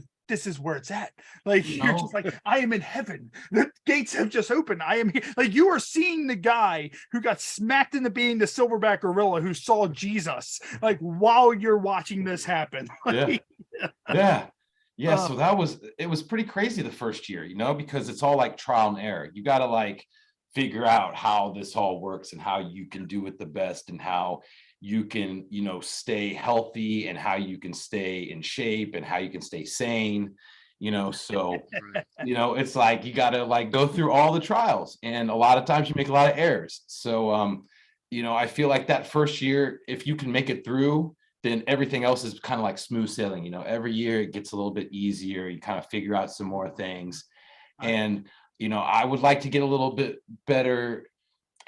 is where it's at. Like, you're No. just like, I am in heaven. The gates have just opened. I am here. Like, you are seeing the guy who got smacked into being the silverback gorilla who saw Jesus, like, while you're watching this happen. Like, Yeah. So it was pretty crazy the first year, you know, because it's all like trial and error. You got to, like, figure out how this all works and how you can do it the best and how you can, you know, stay healthy and how you can stay in shape and how you can stay sane, you know. So, you know, it's like you got to, like, go through all the trials, and a lot of times you make a lot of errors. So, you know, I feel like that first year, if you can make it through, then everything else is kind of like smooth sailing. You know, every year it gets a little bit easier. You kind of figure out some more things. And, you know, I would like to get a little bit better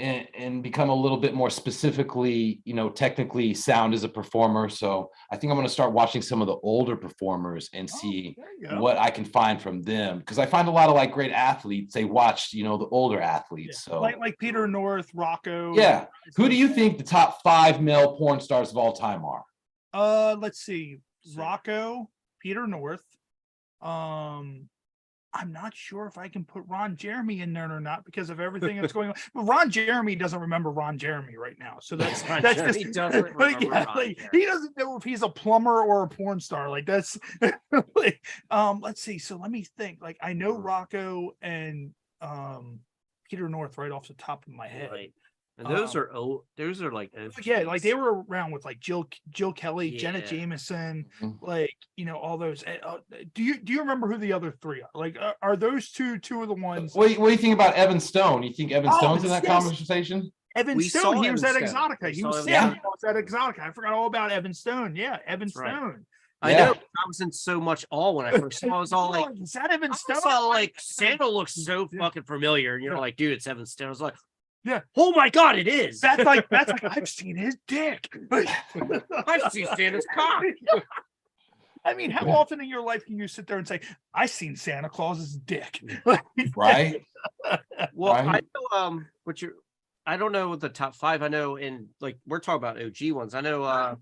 and become a little bit more specifically, you know, technically sound as a performer. So I think I'm going to start watching some of the older performers and see there you go. what I can find from them. Because I find a lot of, like, great athletes, they watch, you know, the older Yeah. athletes. So like Peter North, Rocco. yeah. Who do you think the top 5 male porn stars of all time are? Let's see. Rocco, Peter North. I'm not sure if I can put Ron Jeremy in there or not because of everything that's going on. But Ron Jeremy doesn't remember Ron Jeremy right now, so that's Ron that's Jeremy just doesn't like, remember yeah, Ron like, Jeremy. he doesn't know if he's a plumber or a porn star. Like, that's like, let's see. So let me think. Like, I know Rocco and Peter North right off the top of my head. Right. And those are like Yeah, like they were around with, like, Jill Kelly, Janet Yeah. Jameson, Mhm. like, you know, all those. Do you remember who the other 3 are? Like, are those two of the ones? What do you think about Evan Stone? You think Evan Oh, Stone's in that yes. conversation? Evan We Stone, saw he was Evan at Stone. Exotica. We He saw was Evan Santa Stone. Claus at Exotica. I forgot all about Evan Stone. Yeah, Evan That's right. Stone. I Yeah. know. I was in so much awe when I first saw. I was all like, Is that Evan I Stone? saw, like, Santa looks so Yeah. fucking familiar, and you're Yeah. like, dude, it's Evan Stone. I was like, Yeah. oh my god, it is. That's like I've seen his dick. I've seen Santa's cock. I mean, how often in your life can you sit there and say, "I seen Santa Claus's dick"? Right? Well, I Right. know what I don't know the top 5. I know, and like we're talking about OG ones. I know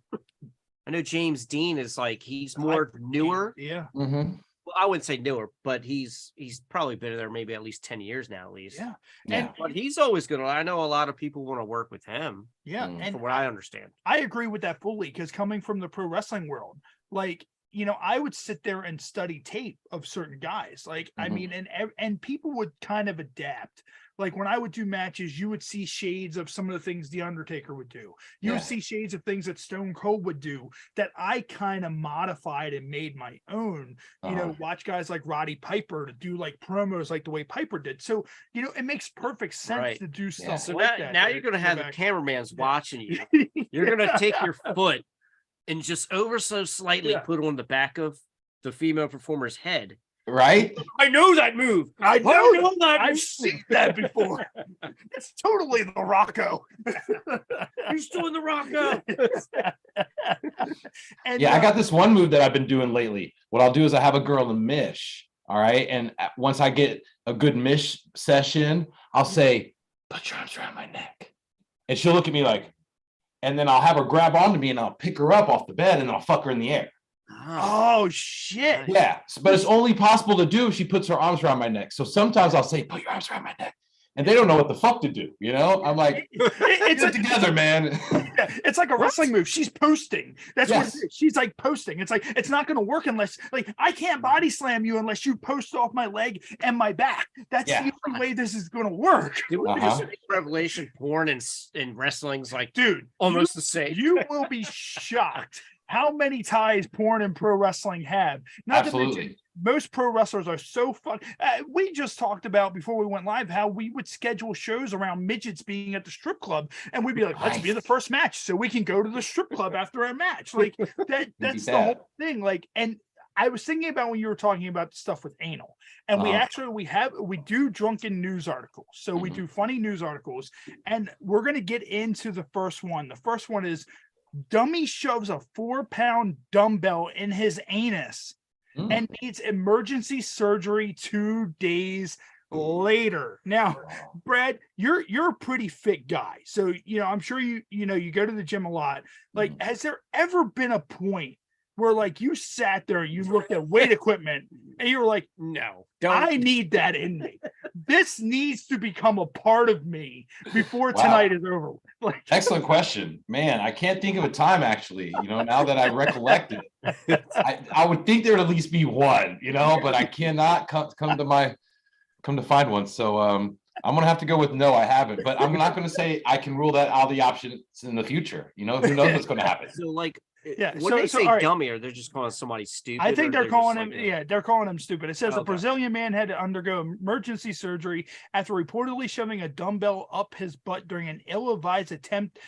James Dean is like he's more newer. Yeah. Mhm. Well, I wouldn't say newer, but he's probably been there maybe at least 10 years now, at least. Yeah. Yeah. But he's always gonna. I know a lot of people want to work with him. Yeah. Mm. And From what I understand. I agree with that fully, because coming from the pro wrestling world, like, you know, I would sit there and study tape of certain guys. Like, I Mhm. mean, and people would kind of adapt. Like when I would do matches, you would see shades of some of the things The Undertaker would do. You Yeah. would see shades of things that Stone Cold would do that I kind of modified and made my own. You know, watch guys like Roddy Piper to do like promos like the way Piper did. So, you know, it makes perfect sense Right. to do stuff So like now, that. now to you're gonna go have the back. cameraman's Yeah. watching you. You're gonna take your foot and just ever so slightly Yeah. put on the back of the female performer's head. Right? I know that move. I know that. I've seen that before. It's totally the Rocco. He's doing the Rocco. And Yeah, I got this one move that I've been doing lately. What I'll do is I have a girl in mish. All right. And once I get a good mish session, I'll say, put your arms around my neck. And she'll look at me like, and then I'll have her grab onto me and I'll pick her up off the bed and I'll fuck her in the air. Oh shit. Yeah. But it's only possible to do if she puts her arms around my neck. So sometimes I'll say, put your arms around my neck. And they don't know what the fuck to do. You know, I'm like, It's get it together, man. it's like a wrestling move. She's posting. That's what Yes. it is. She's like posting. It's like it's not going to work unless like I can't body slam you unless you post off my leg and my back. That's Yeah. the only way this is going to work, Did we Uh-huh. just make Revelation porn and wrestling's like dude. almost the same? You will be shocked how many ties porn and pro wrestling have. Not to mention, Absolutely. most pro wrestlers are so fun. We just talked about before we went live how we would schedule shows around midgets being at the strip club, and we'd be like, "Let's be the first match, so we can go to the strip club after our match." Like that. That's the whole thing. Like, and I was thinking about when you were talking about the stuff with anal, and we do drunken news articles. So we do funny news articles, and we're gonna get into the first one. The first one is dummy shoves a 4-pound dumbbell in his anus and needs emergency surgery 2 days later. Now, Brad, you're a pretty fit guy, so you know I'm sure you go to the gym a lot. Like, has there ever been a point where like you sat there, you looked at weight equipment, and you were like, No, I need that in me. This needs to become a part of me before Wow. tonight is over. Like, Excellent question, man. I can't think of a time actually. You know, now that I recollect it, I would think there would at least be one. You know, but I cannot come to find one. So I'm gonna have to go with no. I haven't, but I'm not gonna say I can rule that out the options in the future. You know, who knows what's gonna happen? So like, Yeah, when so- they so, say all right. dummy, or they're just calling somebody stupid. I think or they're calling just him, like, yeah, they're calling him stupid. It says a Okay. Brazilian man had to undergo emergency surgery after reportedly shoving a dumbbell up his butt during an ill-advised attempt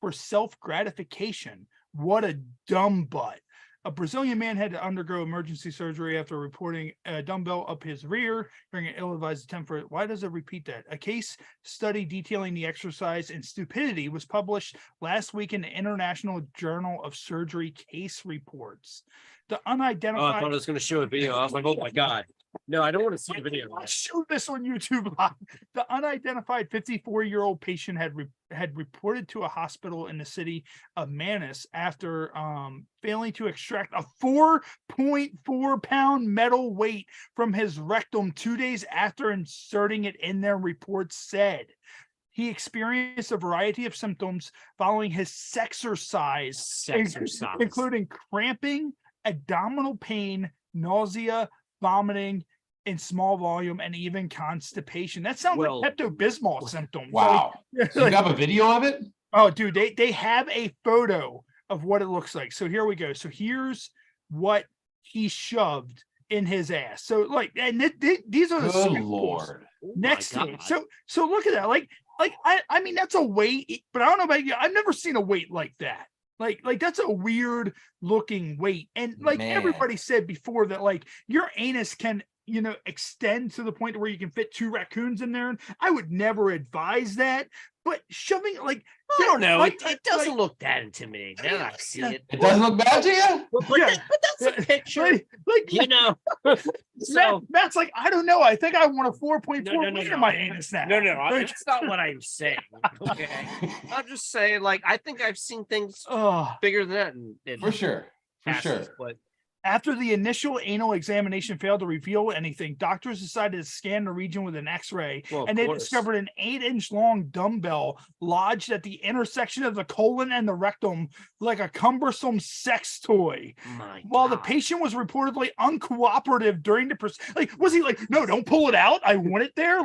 for self-gratification. What a dumb butt. A Brazilian man had to undergo emergency surgery after reporting a dumbbell up his rear during an ill-advised attempt for, why does it repeat that? A case study detailing the exercise and stupidity was published last week in the International Journal of Surgery Case Reports. The Oh, I unidentified. thought I was going to show a video. I was like, oh my god, no, I don't want to see the video. I showed this on YouTube Live. The unidentified 54-year-old patient had reported to a hospital in the city of Manus after failing to extract a 4.4-pound metal weight from his rectum 2 days after inserting it in there, reports said. He experienced a variety of symptoms following his sexercise, including cramping, abdominal pain, nausea, vomiting in small volume, and even constipation. That sounds Well, like Pepto-Bismol symptoms. Wow. Like, So you have a video of it? oh, dude, they have a photo of what it looks like. So here we go. So here's what he shoved in his ass. So like, and these are the Good samples Lord. Oh my next to it. God. So look at that. Like I mean, that's a weight, but I don't know about you. I've never seen a weight like that. Like that's a weird looking weight. And like Man. everybody said before that, like your anus can extend to the point where you can fit 2 raccoons in there. And I would never advise that. But shoving I don't know. It doesn't look that intimidating. Now that I see it. It doesn't look bad to you? But that's a picture. So Matt's like, I don't know. I think I want a 4.4 No. in my anus now. No, that's not what I'm saying. Okay. I'm just saying, I think I've seen things bigger than that. For sure. But After the initial anal examination failed to reveal anything, doctors decided to scan the region with an X-ray, and they discovered an 8-inch long dumbbell lodged at the intersection of the colon and the rectum, like a cumbersome sex toy. While the patient was reportedly uncooperative during the was he like, no, don't pull it out, I want it there?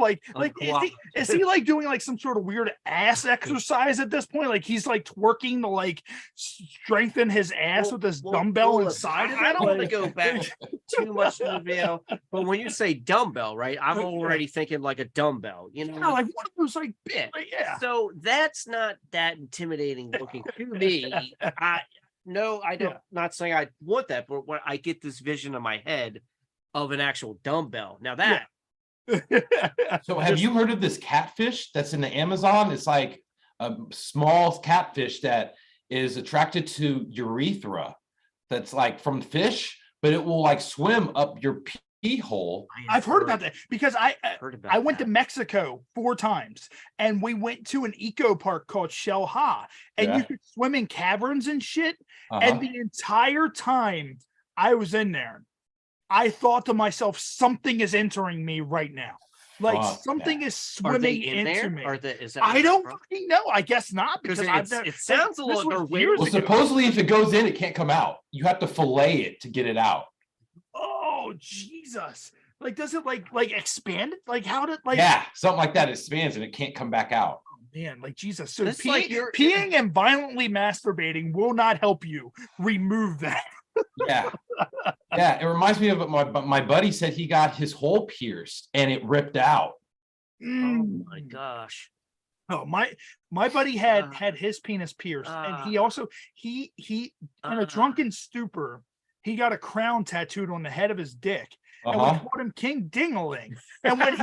Is he like doing like some sort of weird ass exercise at this point? Like he's like twerking to like strengthen his ass with this dumbbell inside of it? I don't want to go back too much to the video, but when you say dumbbell, right, I'm already thinking like a dumbbell, like one of those like bit. Yeah. So that's not that intimidating looking to me. I don't. Not saying I want that, but when I get this vision in my head of an actual dumbbell, now that. So have you heard of this catfish that's in the Amazon? It's like a small catfish that is attracted to urethra. That's like from fish, but it will like swim up your pee hole. I've heard about that because I went to Mexico 4 times, and we went to an eco park called Shell Ha, and you could swim in caverns and shit. And the entire time I was in there, I thought to myself, something is entering me right now. Like something is swimming into me. I don't fucking know. I guess not, because it sounds a little weird. Well, supposedly if it goes in, it can't come out. You have to fillet it to get it out. Oh Jesus! Like, does it like expand? Like, how did something like that? It expands and it can't come back out. Man, like Jesus. So peeing and violently masturbating will not help you remove that. Yeah, it reminds me of my buddy said he got his hole pierced and it ripped out. Oh my gosh. Oh, my buddy had his penis pierced, and he also he in a drunken stupor, he got a crown tattooed on the head of his dick. And we called him King Dingaling. And when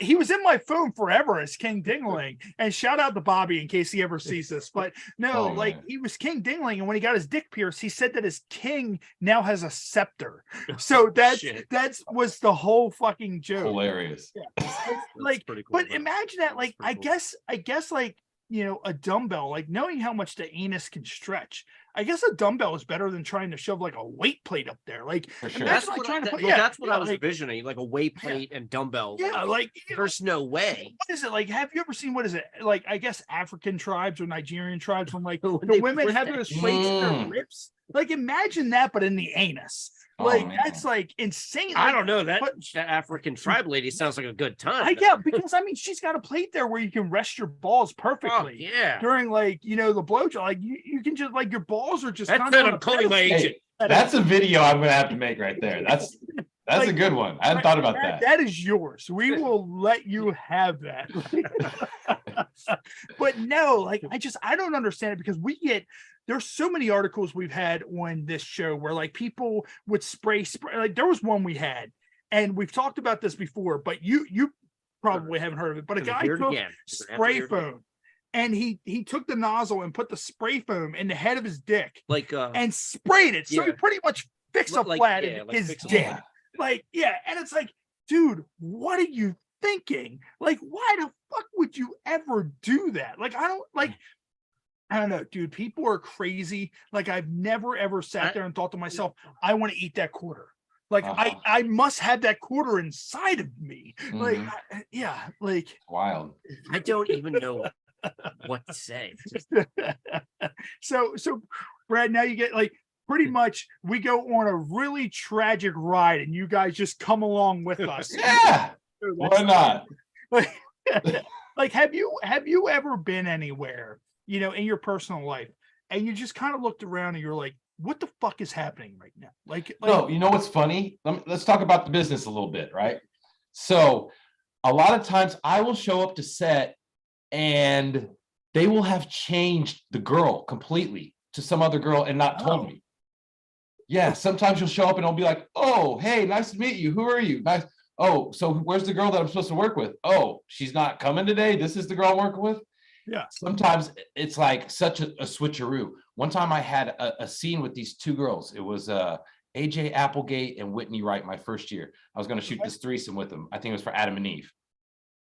he was in my phone forever as King Dingaling. And shout out to Bobby in case he ever sees this. But no, he was King Dingaling. And when he got his dick pierced, he said that his king now has a scepter. So that was the whole fucking joke. Hilarious. Yeah. Cool, but imagine that. Like, I guess like, a dumbbell, like knowing how much the anus can stretch. I guess a dumbbell is better than trying to shove like a weight plate up there. Like, for sure. That's what I was envisioning, like a weight plate and dumbbell. Yeah, like there's no way. What is it like? Have you ever seen like I guess African tribes or Nigerian tribes when like when the women have those plates in their lips? Like, imagine that, but in the anus. Like, that's like insane. I don't know that African tribe lady sounds like a good time. Because I mean, she's got a plate there where you can rest your balls perfectly. During like the blowjob, like you can just like your balls are just. That's I'm calling my agent. That's a video I'm gonna have to make right there. That's like, a good one. I hadn't thought about that. That is yours. We will let you have that. But no, like I don't understand it, because there's so many articles we've had on this show where like people would spray. Like there was one we had, and we've talked about this before, but you probably haven't heard of it. But a guy took spray foam, and he took the nozzle and put the spray foam in the head of his dick, and sprayed it. So he pretty much fixed a flat in his dick. And it's like, dude, what are you thinking? Like, why the fuck would you ever do that? Like, I don't know, dude. People are crazy. Like, I've never ever sat there and thought to myself, I want to eat that quarter. Like, I must have that quarter inside of me. Like, like wild. I don't even know what to say. So Brad, now you get like pretty much we go on a really tragic ride, and you guys just come along with us. Yeah. Why not? Like, have you ever been anywhere, in your personal life, and you just kind of looked around and you're like, what the fuck is happening right now? No, you know what's funny? Let's talk about the business a little bit, right? So a lot of times I will show up to set and they will have changed the girl completely to some other girl and not told me. Yeah, sometimes you'll show up and it'll be like, oh, hey, nice to meet you. Who are you? Nice. Oh, so where's the girl that I'm supposed to work with? Oh, she's not coming today. This is the girl I'm working with. Yeah. Sometimes it's like such a switcheroo. One time I had a scene with these two girls. It was AJ Applegate and Whitney Wright my first year. I was going to shoot this threesome with them. I think it was for Adam and Eve.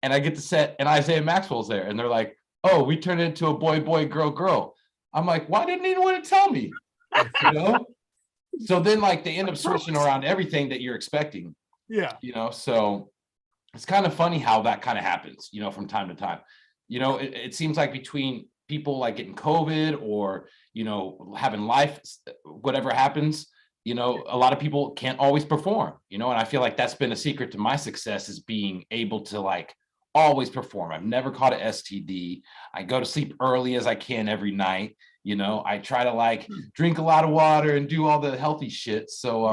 And I get to set and Isaiah Maxwell's there. And they're like, oh, we turned it into a boy, boy, girl, girl. I'm like, why didn't anyone tell me? You know? So then like they end up switching around everything that you're expecting. Yeah. You know, so it's kind of funny how that kind of happens, you know, from time to time. You know, it seems like between people like getting COVID or, you know, having life, whatever happens, you know, a lot of people can't always perform, you know, and I feel like that's been a secret to my success is being able to like always perform. I've never caught an STD. I go to sleep early as I can every night. You know, I try to like drink a lot of water and do all the healthy shit. So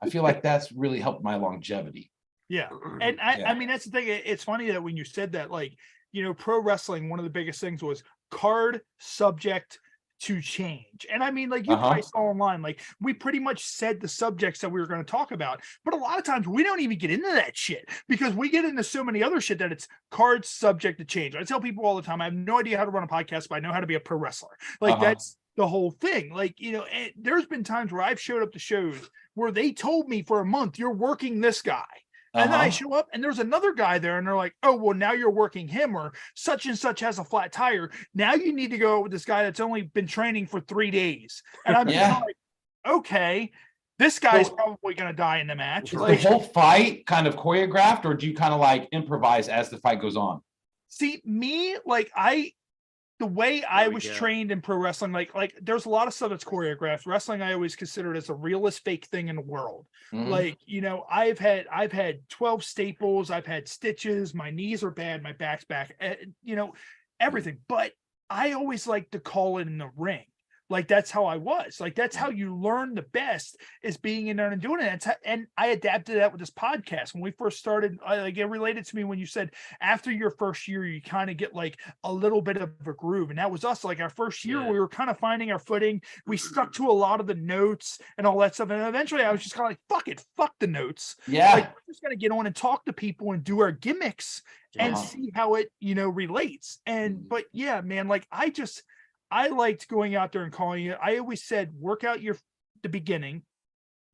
I feel like that's really helped my longevity. Yeah. And I mean, that's the thing. It's funny that when you said that, like, you know, pro wrestling, one of the biggest things was card subject to change. And I mean, like you probably saw online, like we pretty much said the subjects that we were going to talk about, but a lot of times we don't even get into that shit because we get into so many other shit that it's cards subject to change. I tell people all the time, I have no idea how to run a podcast, but I know how to be a pro wrestler. Like that's the whole thing. Like, you know, there's been times where I've showed up to shows where they told me for a month, you're working this guy. And then I show up and there's another guy there and they're like, oh, well, now you're working him or such and such has a flat tire. Now you need to go with this guy that's only been training for 3 days. And I'm just like, okay, this guy's probably going to die in the match. Is like, the whole fight kind of choreographed or do you kind of like improvise as the fight goes on? See, me, like the way I was trained in pro wrestling, like there's a lot of stuff that's choreographed. Wrestling, I always considered as the realest fake thing in the world. Like, you know, I've had 12 staples, I've had stitches, my knees are bad, my back's back, you know, everything. But I always like to call it in the ring. Like that's how I was. Like that's how you learn the best is being in there and doing it. And I adapted that with this podcast. When we first started, like it related to me when you said after your first year, you kind of get like a little bit of a groove. And that was us. Like our first year, we were kind of finding our footing. We stuck to a lot of the notes and all that stuff. And eventually I was just kind of like, fuck it, fuck the notes. Yeah. Like we're just gonna get on and talk to people and do our gimmicks and see how it, you know, relates. And but yeah, man, like I liked going out there and calling it. I always said, work out the beginning.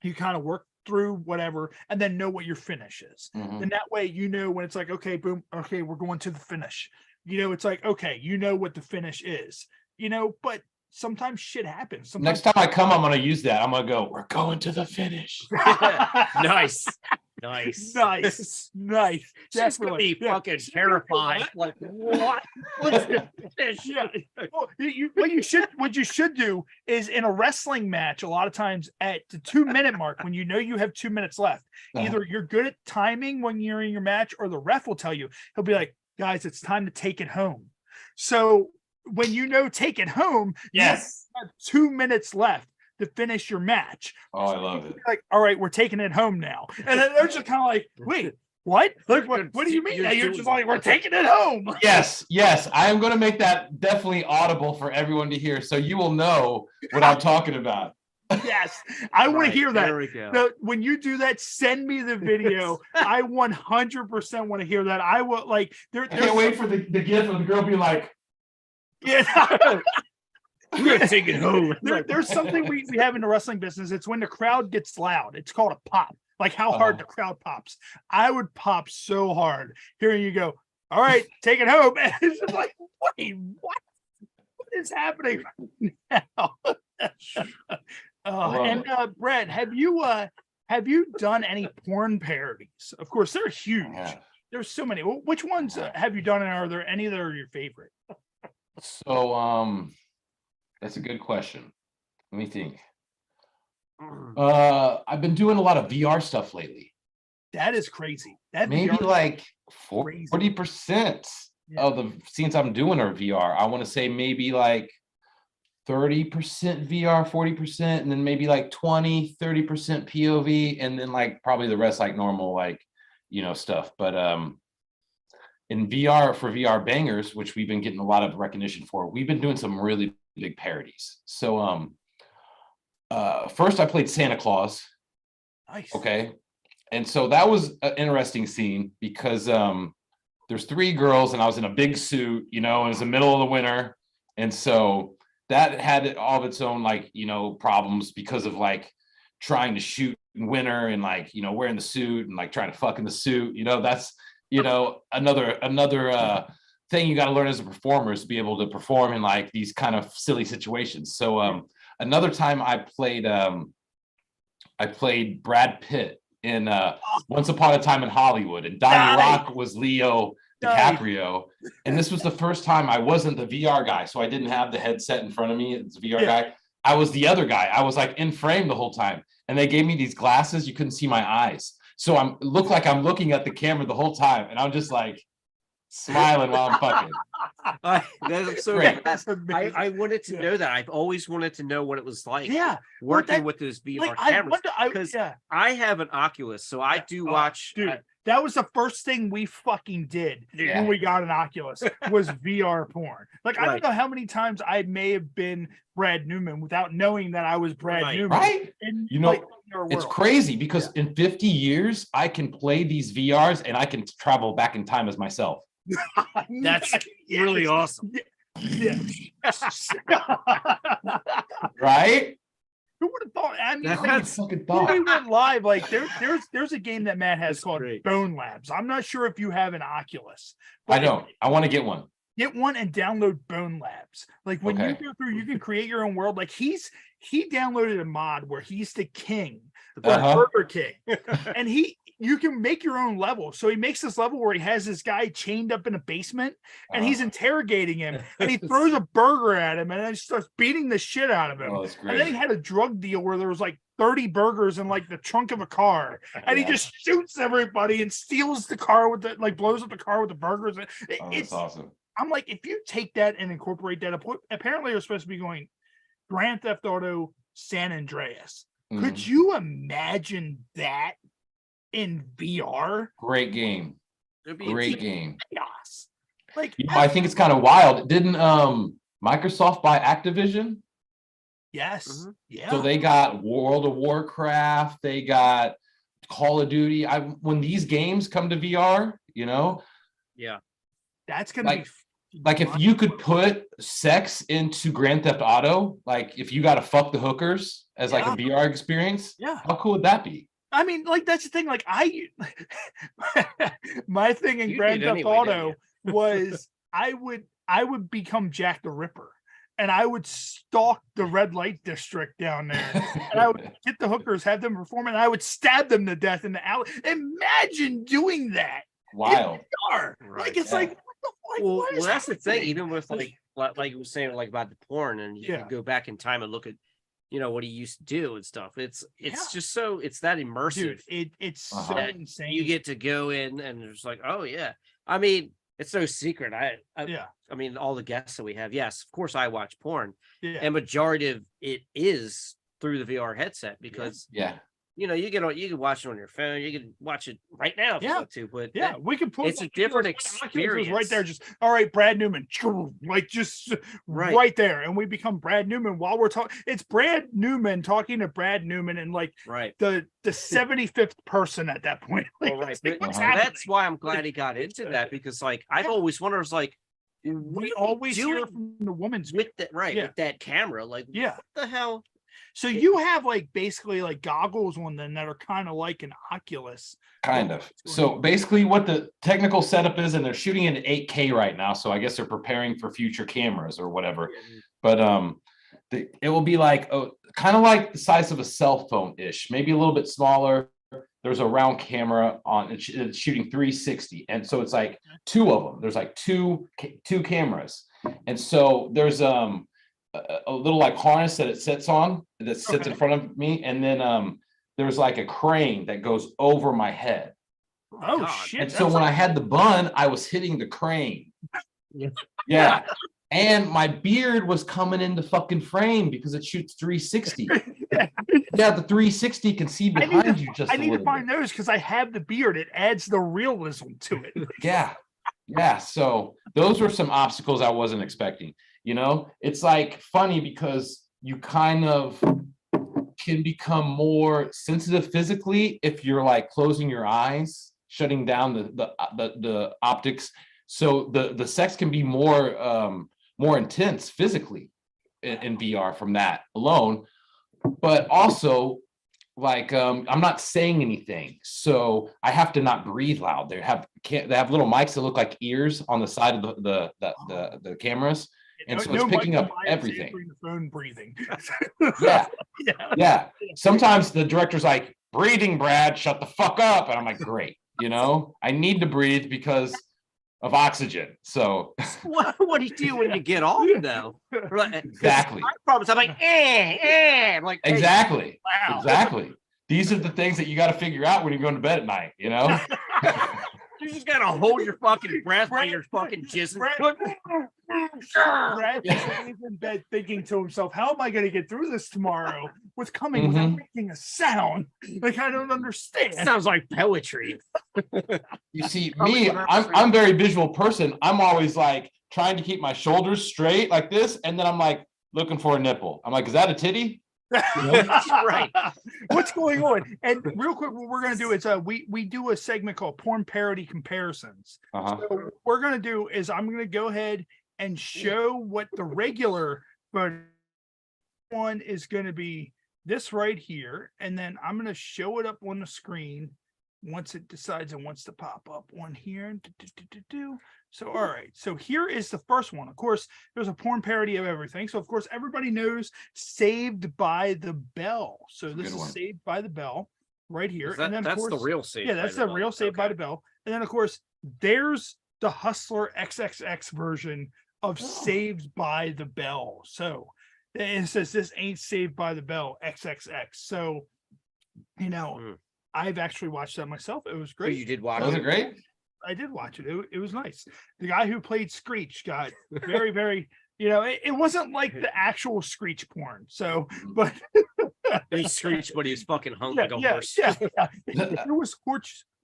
You kind of work through whatever, and then know what your finish is. And that way, you know, when it's like, okay, boom, okay, we're going to the finish. You know, it's like, okay, you know what the finish is, you know, but sometimes shit happens. Sometimes Next time I come, I'm going to use that. I'm going to go, we're going to the finish. Nice. Nice. Nice. She's gonna be fucking terrified. Like, what? What's this? Well, what you should do is in a wrestling match, a lot of times at the 2-minute mark, when you know you have 2 minutes left, either you're good at timing when you're in your match, or the ref will tell you, he'll be like, guys, it's time to take it home. So when you know take it home, you have 2 minutes left to finish your match. Oh, I love it. Like, all right, we're taking it home now. And then they're just kind of like, wait, what? Like, what do you mean? You're just like, we're taking it home. Yes. I am going to make that definitely audible for everyone to hear. So you will know what I'm talking about. Yes, I want to hear that. There we go. So when you do that, send me the video. I 100% want to hear that. I will like. I can't wait for the gift of the girl being like, yeah. We're gonna take it home. There's something we have in the wrestling business. It's when the crowd gets loud. It's called a pop. Like how hard the crowd pops. I would pop so hard. Hearing you go, all right, take it home. And it's just like, wait, what? What is happening now? Brad, have you done any porn parodies? Of course, they're huge. There's so many. Which ones have you done, and are there any that are your favorite? So, that's a good question. Let me think. I've been doing a lot of VR stuff lately. That is crazy. That maybe VR like 40% of the scenes I'm doing are VR. I want to say maybe like 30% VR, 40%, and then maybe like 20, 30% POV, and then like probably the rest like normal, like, you know, stuff. But in VR, for VR Bangers, which we've been getting a lot of recognition for, we've been doing some really big parodies. So first I played Santa Claus. Nice. Okay. And so that was an interesting scene because there's 3 girls and I was in a big suit, and it was the middle of the winter. And so that had all of its own, like, problems because of like trying to shoot in winter and like, wearing the suit and like trying to fuck in the suit. That's, another thing you got to learn as a performer is to be able to perform in like these kind of silly situations. So another time I played Brad Pitt in Once Upon a Time in Hollywood, and Donnie Rock was Leo DiCaprio. And this was the first time I wasn't the VR guy, so I didn't have the headset in front of me. It's a VR guy. I was the other guy. I was like in frame the whole time, and they gave me these glasses. You couldn't see my eyes, so it looked like I'm looking at the camera the whole time, and I'm just like smiling while I'm fucking. That's so Great. I wanted to know that. I've always wanted to know what it was like. Working with those VR like, cameras. Because I have an Oculus, so I do watch. Dude, that was the first thing we fucking did when we got an Oculus was VR porn. Like, I don't know how many times I may have been Brad Newman without knowing that I was Brad Newman. Right. In, it's crazy because in 50 years, I can play these VRs and I can travel back in time as myself. That's really awesome. Yeah. Right? Who would have thought? I mean, That's fucking when thought. we went live, like there's a game that Matt has called Bone Labs. I'm not sure if you have an Oculus. I don't. I want to get one. Get one and download Bone Labs. Like when you go through, you can create your own world. Like he downloaded a mod where he's the king, the Burger King, and you can make your own level. So he makes this level where he has this guy chained up in a basement and he's interrogating him and he throws a burger at him and then starts beating the shit out of him. Oh, that's great. And then he had a drug deal where there was like 30 burgers in like the trunk of a car and he just shoots everybody and steals the car with blows up the car with the burgers. It's awesome. I'm like, if you take that and incorporate that, apparently they're supposed to be going Grand Theft Auto San Andreas. Could you imagine that in VR? Great game. Great game. Chaos. Like, I think it's kind of wild. Didn't Microsoft buy Activision? Yes. Yeah. So they got World of Warcraft, they got Call of Duty. When these games come to VR, that's gonna be like if you could put sex into Grand Theft Auto, like if you got to fuck the hookers as like a VR experience, how cool would that be? I mean, like that's the thing. Like my thing in Grand Theft Auto was I would become Jack the Ripper, and I would stalk the red light district down there, and I would get the hookers, have them perform, and I would stab them to death in the alley. Imagine doing that. Wild. Right. Like it's like. Well, that's the thing. Even with like you were saying, like about the porn, and you can go back in time and look at, what he used to do and stuff. It's just so it's that immersive. Dude, it's so insane. You get to go in and it's like, oh yeah. I mean, it's no secret. I mean, all the guests that we have, yes, of course, I watch porn, and majority of it is through the VR headset because you can watch it on your phone. You can watch it right now if you want to. But we can put it's a different experience right there. Just all right, Brad Newman, like just right there, and we become Brad Newman while we're talking. It's Brad Newman talking to Brad Newman, and like the 75th person at that point. Like, that's why I'm glad he got into that because like I've always wondered, like we always hear from the woman's with that with that camera, like what the hell. So you have like basically like goggles on them that are kind of like an Oculus. Kind of. So basically what the technical setup is, and they're shooting in 8K right now. So I guess they're preparing for future cameras or whatever. But it will be like kind of like the size of a cell phone-ish, maybe a little bit smaller. There's a round camera on it, it's shooting 360. And so it's like 2 of them. There's like two cameras. And so there's a little like harness that it sits on that sits in front of me, and then there's like a crane that goes over my head. Oh shit. And so when I had the bun, I was hitting the crane. Yeah. And my beard was coming into fucking frame because it shoots 360. Yeah, the 360 can see behind you just a little bit. I need to find those because I have the beard. It adds the realism to it. Yeah. So those were some obstacles I wasn't expecting. It's like funny because you kind of can become more sensitive physically if you're like closing your eyes, shutting down the optics. So the sex can be more intense physically in VR from that alone. But also, like I'm not saying anything, so I have to not breathe loud. They have little mics that look like ears on the side of the cameras, and so it's picking up everything. The phone breathing. Yeah. Sometimes the director's like, breathing, Brad, shut the fuck up, and I'm like, great. I need to breathe because of oxygen. So what do you do when you get off though? Exactly. My problems. I'm like, I'm like, hey, exactly. wow. Exactly. These are the things that you got to figure out when you're going to bed at night. You just gotta hold your fucking breath while you're fucking jizzing. Brad is in bed thinking to himself, how am I going to get through this tomorrow with coming without making a sound? Like, I don't understand. It sounds like poetry. You see, me, I'm a very visual person. I'm always like trying to keep my shoulders straight like this, and then I'm like looking for a nipple. I'm like, is that a titty? Right. What's going on? And real quick, what we're going to do is we do a segment called Porn Parody Comparisons. So what we're going to do is I'm going to go ahead and show what the regular one is going to be, this right here, and then I'm going to show it up on the screen once it decides it wants to pop up on here. So, all right. So here is the first one. Of course, there's a porn parody of everything. So, of course, everybody knows Saved by the Bell. So this is Saved by the Bell right here. And then, that's of course, the real Saved. Yeah, that's the real Saved by the Bell. And then, of course, there's the Hustler XXX version of Saved by the Bell. So it says this ain't Saved by the Bell XXX. So, I've actually watched that myself. It was great. Oh, you did watch it? Was it great? I did watch it. It was nice. The guy who played Screech got very, very, it wasn't like the actual Screech porn. So, but he screeched, but he was fucking hung like a horse. It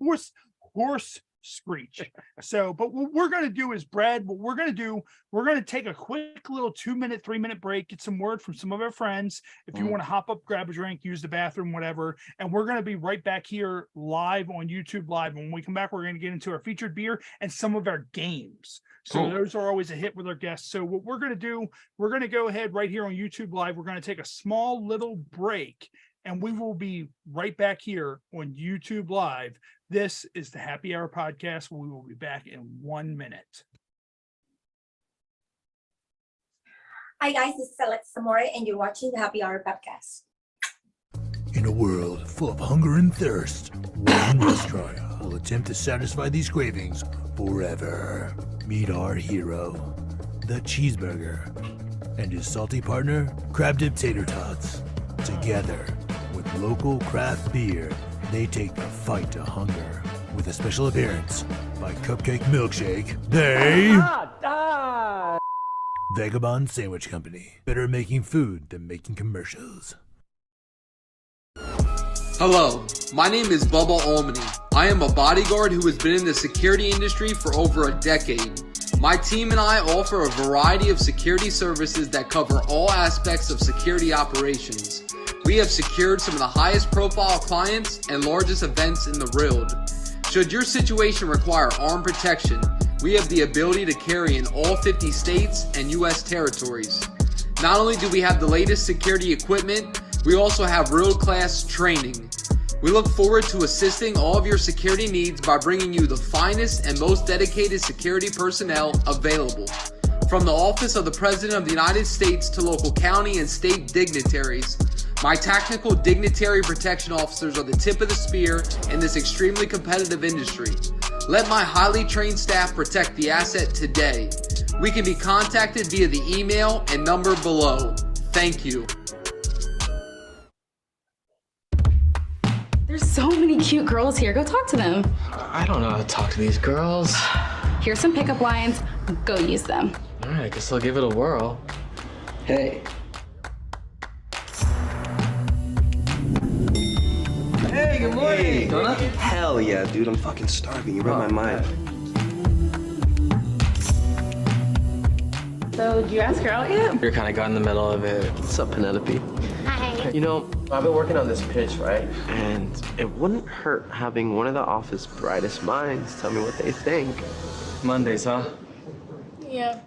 was horse Screech. So, but what we're going to do is, Brad, we're going to take a quick little 2-minute, 3-minute break, get some word from some of our friends. If you want to hop up, grab a drink, use the bathroom, whatever. And we're going to be right back here live on YouTube Live. When we come back, we're going to get into our featured beer and some of our games. So those are always a hit with our guests. So what we're going to do, we're going to go ahead right here on YouTube Live. We're going to take a small little break, and we will be right back here on YouTube Live. This is the Happy Hour Podcast. We will be back in 1 minute. Hi guys, this is Alex Zamora, and you're watching the Happy Hour Podcast. In a world full of hunger and thirst, one restaurant will attempt to satisfy these cravings forever. Meet our hero, the cheeseburger, and his salty partner, crab dip tater tots. Together with local craft beer, they take the fight to hunger. With a special appearance by Cupcake Milkshake, they... Vagabond Sandwich Company. Better making food than making commercials. Hello, my name is Bubba Almany. I am a bodyguard who has been in the security industry for over a decade. My team and I offer a variety of security services that cover all aspects of security operations. We have secured some of the highest profile clients and largest events in the world. Should your situation require armed protection, we have the ability to carry in all 50 states and U.S. territories. Not only do we have the latest security equipment, we also have world-class training. We look forward to assisting all of your security needs by bringing you the finest and most dedicated security personnel available. From the Office of the President of the United States to local county and state dignitaries, my tactical dignitary protection officers are the tip of the spear in this extremely competitive industry. Let my highly trained staff protect the asset today. We can be contacted via the email and number below. Thank you. There's so many cute girls here. Go talk to them. I don't know how to talk to these girls. Here's some pickup lines. Go use them. All right, I guess I'll give it a whirl. Hey. Hey, good morning. Hey, donut? Hell yeah, dude. I'm fucking starving. You read my mind. So, did you ask her out yet? You're kind of got in the middle of it. What's up, Penelope? Hi. You know, I've been working on this pitch, right? And it wouldn't hurt having one of the office brightest minds tell me what they think. Mondays, huh? Yeah.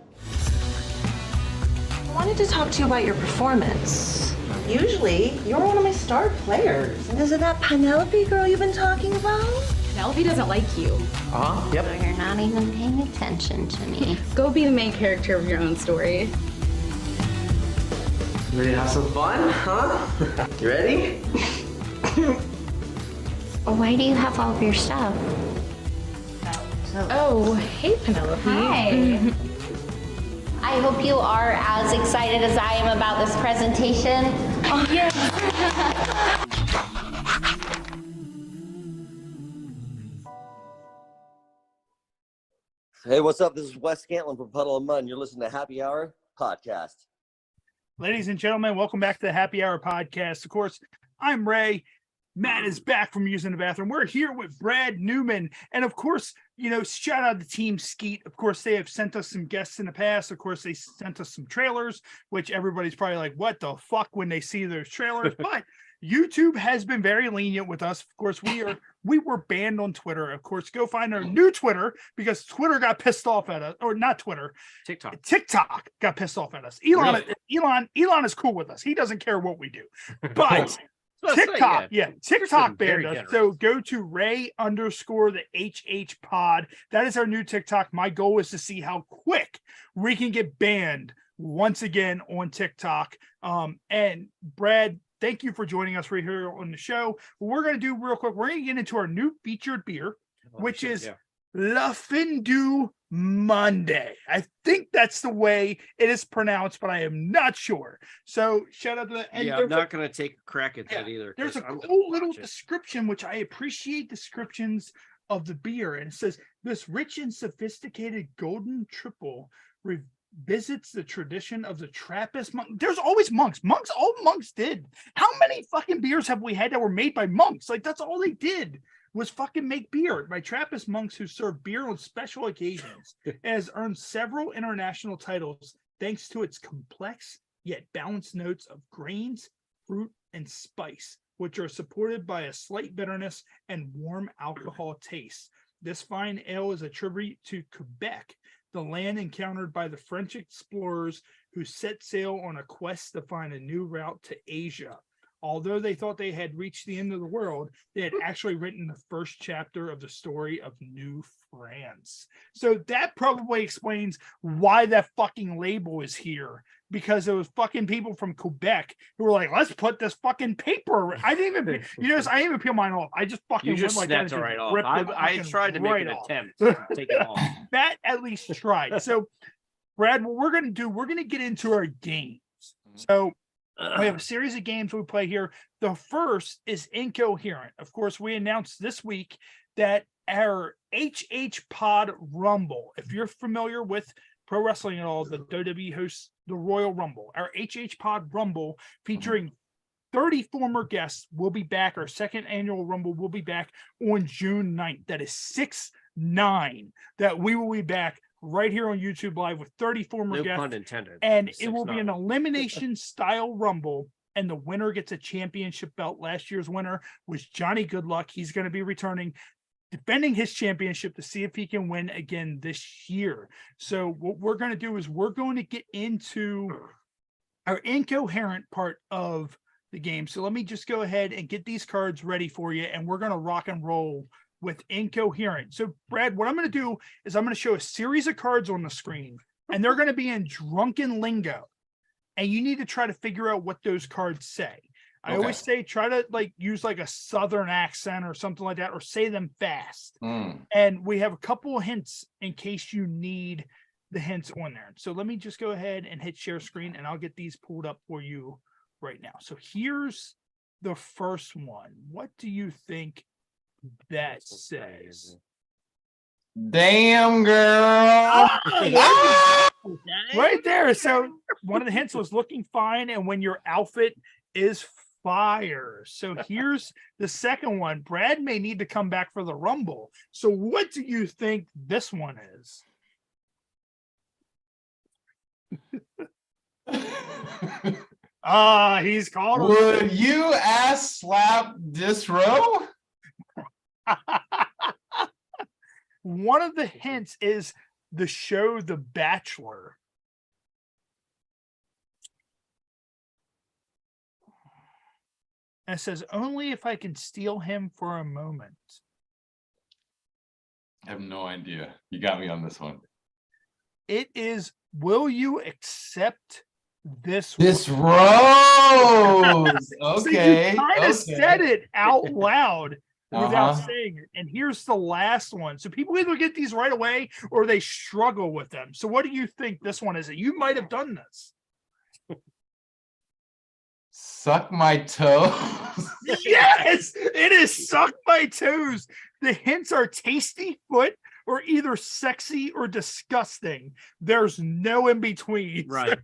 I wanted to talk to you about your performance. Usually, you're one of my star players. And is it that Penelope girl you've been talking about? Penelope doesn't like you. Uh-huh, yep. So you're not even paying attention to me. Go be the main character of your own story. Ready to have some fun, huh? You ready? Why do you have all of your stuff? Oh, hey, Penelope. Hi. I hope you are as excited as I am about this presentation. Oh, yeah. Hey, what's up? This is Wes Scantlin from Puddle of Mud, and you're listening to Happy Hour Podcast. Ladies and gentlemen, welcome back to the Happy Hour Podcast. Of course, I'm Ray. Matt is back from using the bathroom. We're here with Brad Newman. And of course, you know, shout out to Team Skeet. Of course, they have sent us some guests in the past. Of course, they sent us some trailers, which everybody's probably like, what the fuck when they see those trailers? But YouTube has been very lenient with us. Of course, we were banned on Twitter. Of course, go find our new Twitter because Twitter got pissed off at us, or not Twitter. TikTok got pissed off at us. Elon is cool with us. He doesn't care what we do. But TikTok, TikTok banned us. So go to Ray_the HH pod. That is our new TikTok. My goal is to see how quick we can get banned once again on TikTok. And Brad, thank you for joining us right here on the show. What we're going to do real quick, we're going to get into our new featured beer, which is La Fondue Monday. I think that's the way it is pronounced, but I am not sure. So shout out to the I'm not going to take a crack at that either. There's a cool little description, which I appreciate descriptions of the beer. And it says, this rich and sophisticated golden triple visits the tradition of the Trappist monk. There's always monks. All monks did. How many fucking beers have we had that were made by monks? Like, that's all they did was fucking make beer by Trappist monks who serve beer on special occasions. It has earned several international titles thanks to its complex yet balanced notes of grains, fruit, and spice, which are supported by a slight bitterness and warm alcohol taste. This fine ale is a tribute to Quebec, the land encountered by the French explorers who set sail on a quest to find a new route to Asia. Although they thought they had reached the end of the world, they had actually written the first chapter of the story of New France. So that probably explains why that fucking label is here, because it was fucking people from Quebec who were like, let's put this fucking paper. I didn't even, I didn't even peel mine off. I just fucking went like that. Right off. I tried to make an attempt to take it off. That at least tried. So, Brad, what we're going to do, we're going to get into our games. So, we have a series of games we play here. The first is Incoherent. Of course, we announced this week that our HH Pod Rumble, if you're familiar with pro wrestling at all, the WWE hosts the Royal Rumble. Our HH Pod Rumble featuring 30 former guests will be back. Our second annual Rumble will be back on June 9th. That is 6/9 that we will be back right here on YouTube Live with 30 former guests. Pun intended. And it will be an elimination style Rumble, and the winner gets a championship belt. Last year's winner was Johnny Goodluck. He's going to be returning, defending his championship to see if he can win again this year. So what we're going to do is we're going to get into our Incoherent part of the game. So let me just go ahead and get these cards ready for you, and we're going to rock and roll with Incoherent. So Brad, what I'm going to do is I'm going to show a series of cards on the screen, and they're going to be in drunken lingo, and you need to try to figure out what those cards say. I always say try to use like a Southern accent or something like that, or say them fast. And we have a couple of hints in case you need the hints on there. So let me just go ahead and hit share screen, and I'll get these pulled up for you right now. So here's the first one. What do you think that says? Damn, girl. Right there. So one of the hints was looking fine, and when your outfit is fire. So here's the second one. Brad may need to come back for the Rumble. So what do you think this one is? He's called. Would you ass slap this row? One of the hints is the show The Bachelor. And it says, only if I can steal him for a moment. I have no idea. You got me on this one. It is, will you accept this? This rose. So Okay. you kind of said it out loud without Uh-huh. saying it. And here's the last one. So people either get these right away or they struggle with them. So what do you think this one is? You might have done this. Suck my toe. Yes, it is suck my toes. The hints are tasty foot or either sexy or disgusting. There's no in between. Right.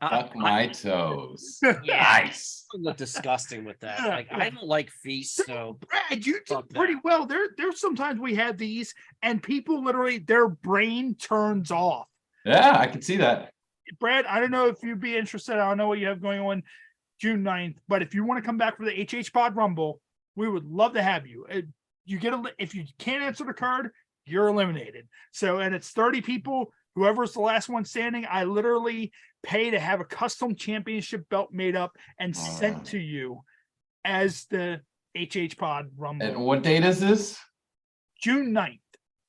Suck my toes. Yeah. Nice. I look disgusting with that. Like I don't like feast, so Brad, you did fuck pretty that. well. There's sometimes we have these and people literally their brain turns off. Yeah, I can see that. Brad, I don't know if you'd be interested. I don't know what you have going on June 9th, but if you want to come back for the HH Pod Rumble, we would love to have you. You get if you can't answer the card, you're eliminated. So, and it's 30 people. Whoever's the last one standing, I literally pay to have a custom championship belt made up and sent to you as the HH Pod Rumble. And what date is this? June 9th.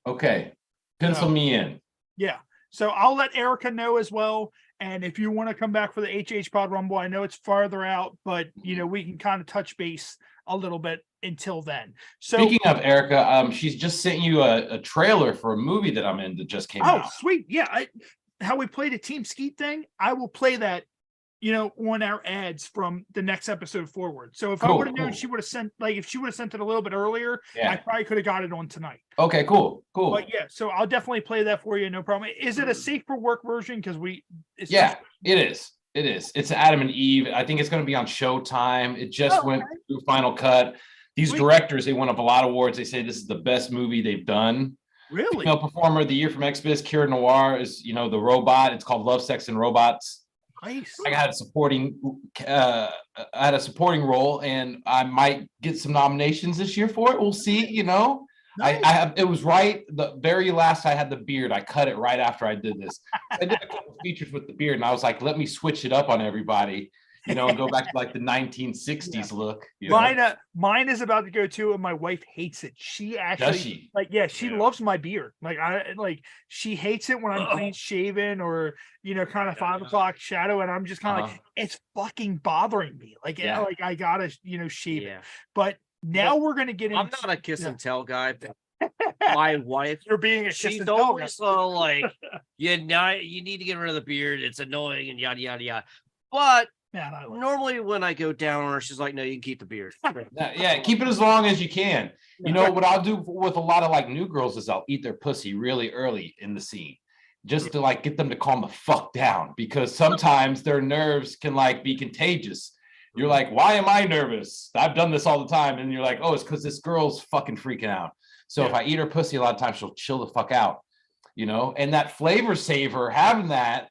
Okay. Pencil me in. Yeah. So I'll let Erica know as well. And if you want to come back for the HH Pod Rumble, I know it's farther out, but we can kind of touch base a little bit until then. So Speaking of Erica, she's just sent you a trailer for a movie that I'm in that just came out. Sweet. Yeah. How we played a Team Skeet thing, I will play that, on our ads from the next episode forward. So if I would have known she would have sent, if she would have sent it a little bit earlier, I probably could have got it on tonight. Okay, cool. But yeah, so I'll definitely play that for you. No problem. Is it a safe for work version? Because It is. It is. It's Adam and Eve. I think it's going to be on Showtime. It just went through Final Cut. These directors, they won up a lot of awards. They say this is the best movie they've done. Really? Female Performer of the Year from XBiz, Kira Noir is, the robot. It's called Love, Sex, and Robots. Nice. I had a supporting role, and I might get some nominations this year for it. We'll see. It was right. The very last I had the beard. I cut it right after I did this. I did a couple features with the beard, and I was like, let me switch it up on everybody, and go back to like the 1960s look. Mine is about to go too, and my wife hates it. She actually Does she? She loves my beard. She hates it when I'm clean shaven or kind of 5 o'clock shadow, and I'm just kind of like, it's fucking bothering me. I gotta shave it. But now we're gonna get into. I'm not a kiss and tell guy. But my wife, you're being a kiss she's and tell always guy. like, you need to get rid of the beard. It's annoying and yada yada yada. But normally when I go down on her, she's like, no, you can keep the beard. Yeah, keep it as long as you can. What I'll do with a lot of new girls is I'll eat their pussy really early in the scene, just to get them to calm the fuck down, because sometimes their nerves can be contagious. You're like, why am I nervous? I've done this all the time. And you're like, oh, it's because this girl's fucking freaking out. So if I eat her pussy a lot of times, she'll chill the fuck out, and that flavor saver, having that,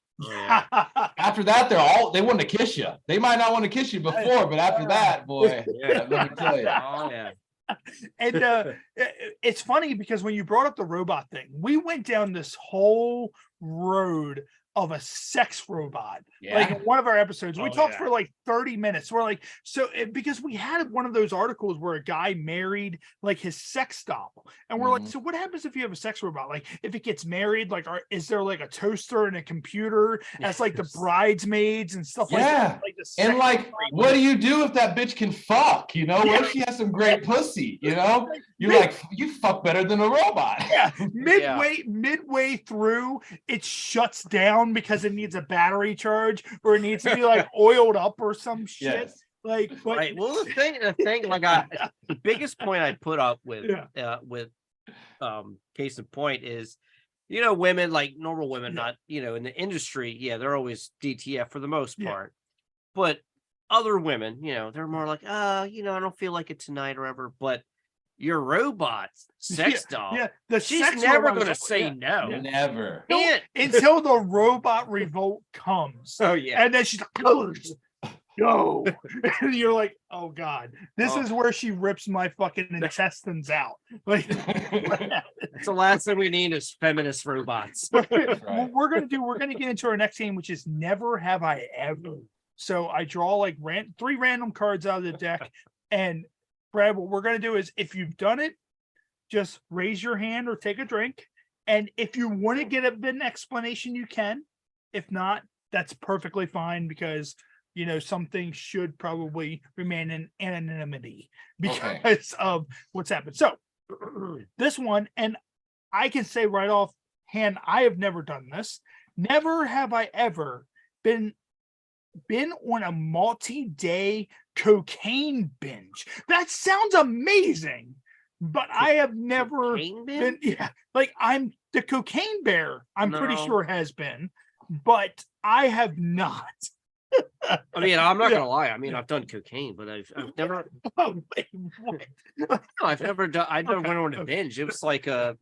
after that, they want to kiss you. They might not want to kiss you before, but after that, boy, let me tell you. Oh, yeah. And it's funny because when you brought up the robot thing, we went down this whole road of a sex robot. In one of our episodes, we talked for 30 minutes. We're like, because we had one of those articles where a guy married his sex doll, and we're like, so what happens if you have a sex robot? If it gets married, is there a toaster and a computer as the bridesmaids and stuff like that? And what do you do if that bitch can fuck? What if she has some great pussy? You're like, you fuck better than a robot. Midway through, it shuts down because it needs a battery charge or it needs to be oiled up or some shit. Right. Well, the thing, the biggest point I put up with case in point is, women, normal women, not, in the industry. Yeah. They're always DTF for the most part, but other women, they're more like, I don't feel like it tonight or ever. But your robot sex doll. Yeah, the She's sex never robot going to was- say yeah, no. yeah. Never. Until the robot revolt comes. Oh yeah. And then she's like, no. And you're like, oh God, this Oh. is where she rips my fucking intestines out. Like, That's the last thing we need is feminist robots. what we're gonna get into our next game, which is never have I ever. So I draw like three random cards out of the deck, and Brad, what we're gonna do is if you've done it, just raise your hand or take a drink, and if you want to get an explanation, you can. If not, that's perfectly fine because some things should probably remain in anonymity because of what's happened. So this one, and I can say right off hand, I have never done this. Never have I ever been on a multi-day cocaine binge. That sounds amazing, but I have never been. Yeah, like I'm the cocaine bear. I'm pretty No. sure has been, but I have not. I mean, I'm not gonna lie. I mean, I've done cocaine, but I've never. Oh, wait, what? No, I've never done. I never Okay, went on a binge. It was like a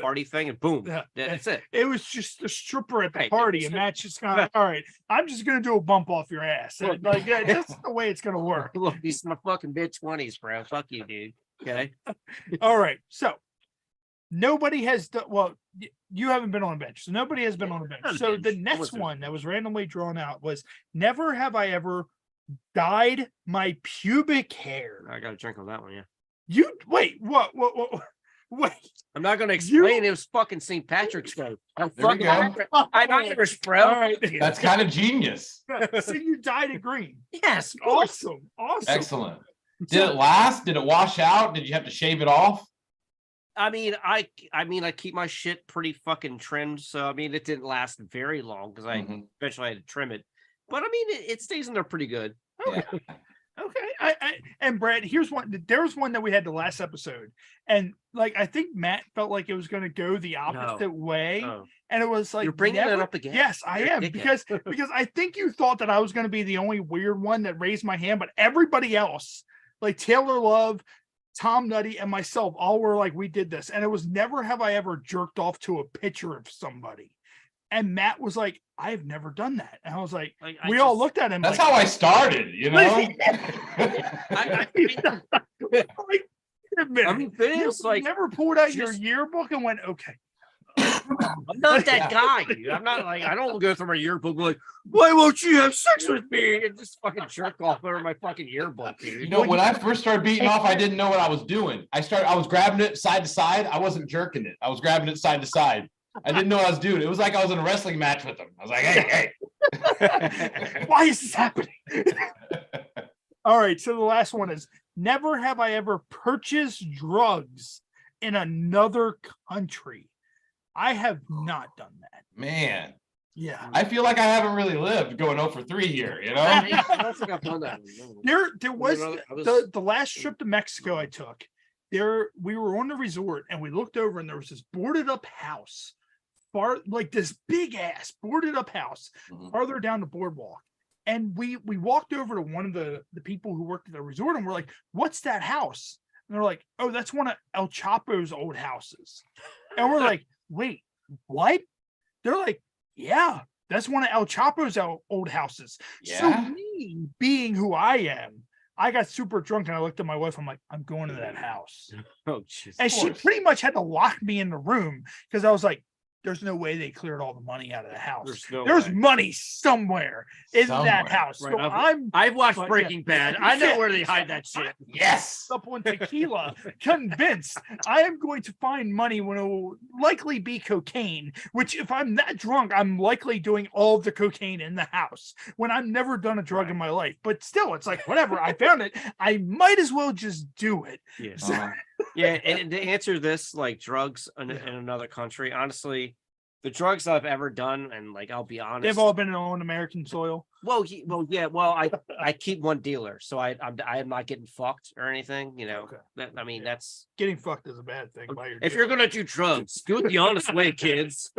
party thing, and boom, Yeah, that's it. It was just a stripper at the Right, party, it's- and Matt's just kind of all right. I'm just gonna do a bump off your ass. And, like that's the way it's gonna work. Look, these are my fucking mid-20s, bro. Fuck you, dude. Okay. All right, so nobody has done. Well, you haven't been on a bench, so nobody has been on a bench. Not a So bench. the I next wasn't. one that was randomly drawn out was never have I ever dyed my pubic hair. I got to drink on that one. Yeah. You wait, what? Wait. I'm not going to explain. It was fucking St. Patrick's Day. I'm There we fucking go. I'm Irish, bro. All right. That's kind of genius. So you dyed it green. Yes, of course. Awesome. Excellent. Did it last? Did it wash out? Did you have to shave it off? I mean, I keep my shit pretty fucking trimmed. So I mean, it didn't last very long because I eventually had to trim it. But I mean, it stays in there pretty good. Okay. And Brad, here's one. There was one that we had the last episode, and like I think Matt felt like it was going to go the opposite way, and it was like You're bringing it up again. Yes, I You're a am dickhead. because I think you thought that I was going to be the only weird one that raised my hand, but everybody else, like Taylor Love, Tom Nutty, and myself, all were like, we did this, and it was never have I ever jerked off to a picture of somebody. And Matt was like, I've never done that. And I was like, we all looked at him. That's like, how I started, you know? I mean, but you it's like never pulled out your just- yearbook and went, okay. I'm not that guy, dude. I'm not like I don't go through my yearbook like, why won't you have sex with me? And just fucking jerk off over my fucking yearbook, dude. You know, when I first started beating off, I didn't know what I was doing. I was grabbing it side to side. I wasn't jerking it. I was grabbing it side to side. I didn't know what I was doing. It was like I was in a wrestling match with him. I was like, hey. Why is this happening? All right. So the last one is never have I ever purchased drugs in another country. I have not done that. Man. Yeah. I feel like I haven't really lived going 0 for 3 here, you know? I don't think I've done that. There was the last trip to Mexico I took. There we were on the resort and we looked over and there was this boarded up house, like this big ass boarded up house farther down the boardwalk. And we walked over to one of the people who worked at the resort and we're like, what's that house? And they're like, oh, that's one of El Chapo's old houses. And we're like, wait, what? They're like, yeah, that's one of El Chapo's old houses. Yeah. So me being who I am, I got super drunk and I looked at my wife. I'm like, I'm going to that house. Oh, jeez. And she pretty much had to lock me in the room because I was like, there's no way they cleared all the money out of the house. There's money somewhere in that house. Right. So I've watched but, Breaking yeah. Bad. I know Yeah. where they hide that shit. Yes. Up on tequila, convinced I am going to find money when it will likely be cocaine, which if I'm that drunk, I'm likely doing all of the cocaine in the house when I've never done a drug in my life. But still, it's like, whatever, I found it. I might as well just do it. Yeah. So- Yeah, and to answer this, like drugs in another country, honestly, the drugs I've ever done, and like I'll be honest, They've all been on American soil. Well, I keep one dealer, so I am not getting fucked or anything. You know, Okay. I mean that's Getting fucked is a bad thing. if you're gonna do drugs, do it the honest way, kids.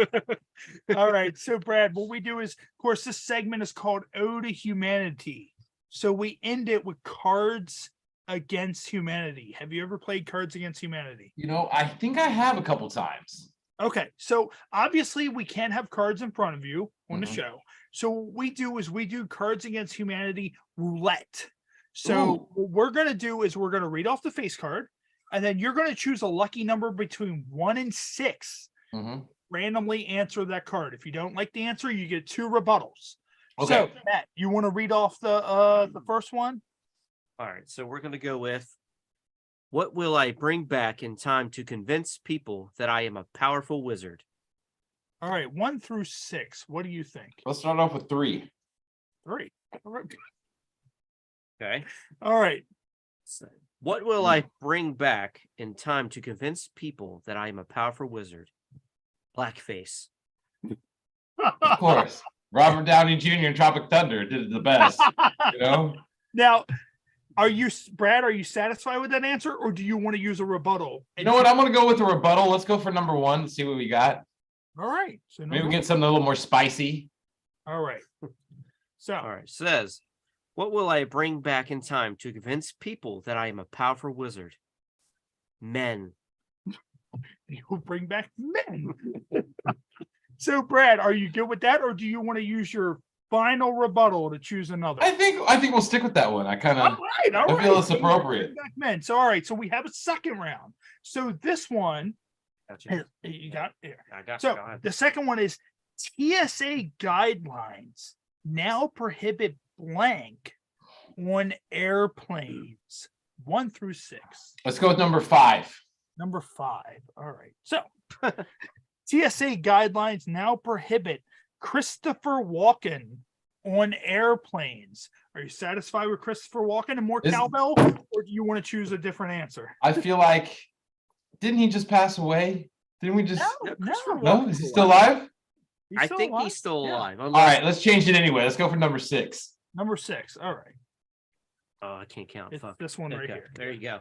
All right. So, Brad, what we do is, of course, this segment is called Ode to Humanity. So we end it with cards Against Humanity. Have you ever played Cards Against Humanity? You know, I think I have a couple times. Okay, so obviously we can't have cards in front of you on the show. So what we do is we do Cards Against Humanity roulette. So what we're going to do is we're going to read off the face card, and then you're going to choose a lucky number between 1 and 6. Randomly answer that card. If you don't like the answer, you get 2 rebuttals. Okay. So Matt, you want to read off the first one? All right, so we're going to go with, what will I bring back in time to convince people that I am a powerful wizard? All right, 1 through 6. What do you think? Let's start off with 3. 3. All right. Okay. All right. So, what will I bring back in time to convince people that I am a powerful wizard? Blackface. Of course. Robert Downey Jr. in Tropic Thunder did it the best. You know? Now, Brad, are you satisfied with that answer, or do you want to use a rebuttal? You know what? I'm going to go with a rebuttal. Let's go for number 1 and see what we got. All right. So maybe we get something a little more spicy. All right. So, all right. Says, what will I bring back in time to convince people that I am a powerful wizard? Men. You'll bring back men. So, Brad, are you good with that, or do you want to use your final rebuttal to choose another? I think we'll stick with that one. I kind of I feel it's appropriate. Men. So, all right. So we have a second round. So this one, gotcha. You got it. I got So the second one is TSA guidelines now prohibit blank on airplanes. 1 through 6. Let's go with number 5. Number 5. All right. So TSA guidelines now prohibit Christopher Walken on airplanes. Are you satisfied with Christopher Walken and more cowbell, or do you want to choose a different answer? I feel like, didn't he just pass away? Didn't we just? No? Is he still alive? I think he's still alive. All right, let's change it anyway. Let's go for number 6. Number 6. All right. Oh, I can't count. It's Fuck. this one right Okay, here. There you go.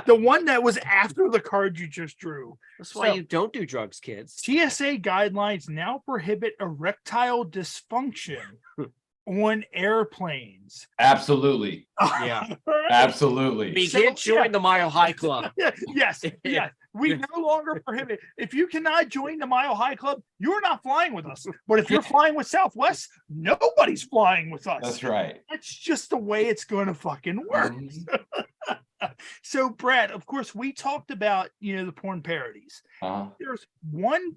The one that was after the card you just drew. That's why you don't do drugs, kids. TSA guidelines now prohibit erectile dysfunction on airplanes. Absolutely. Yeah. Absolutely. You can't join the Mile High Club. Yes. We no longer prohibit. If you cannot join the Mile High Club, you're not flying with us. But if you're flying with Southwest, nobody's flying with us. That's right. That's just the way it's going to fucking work. So, Brad, of course, we talked about, the porn parodies. There's one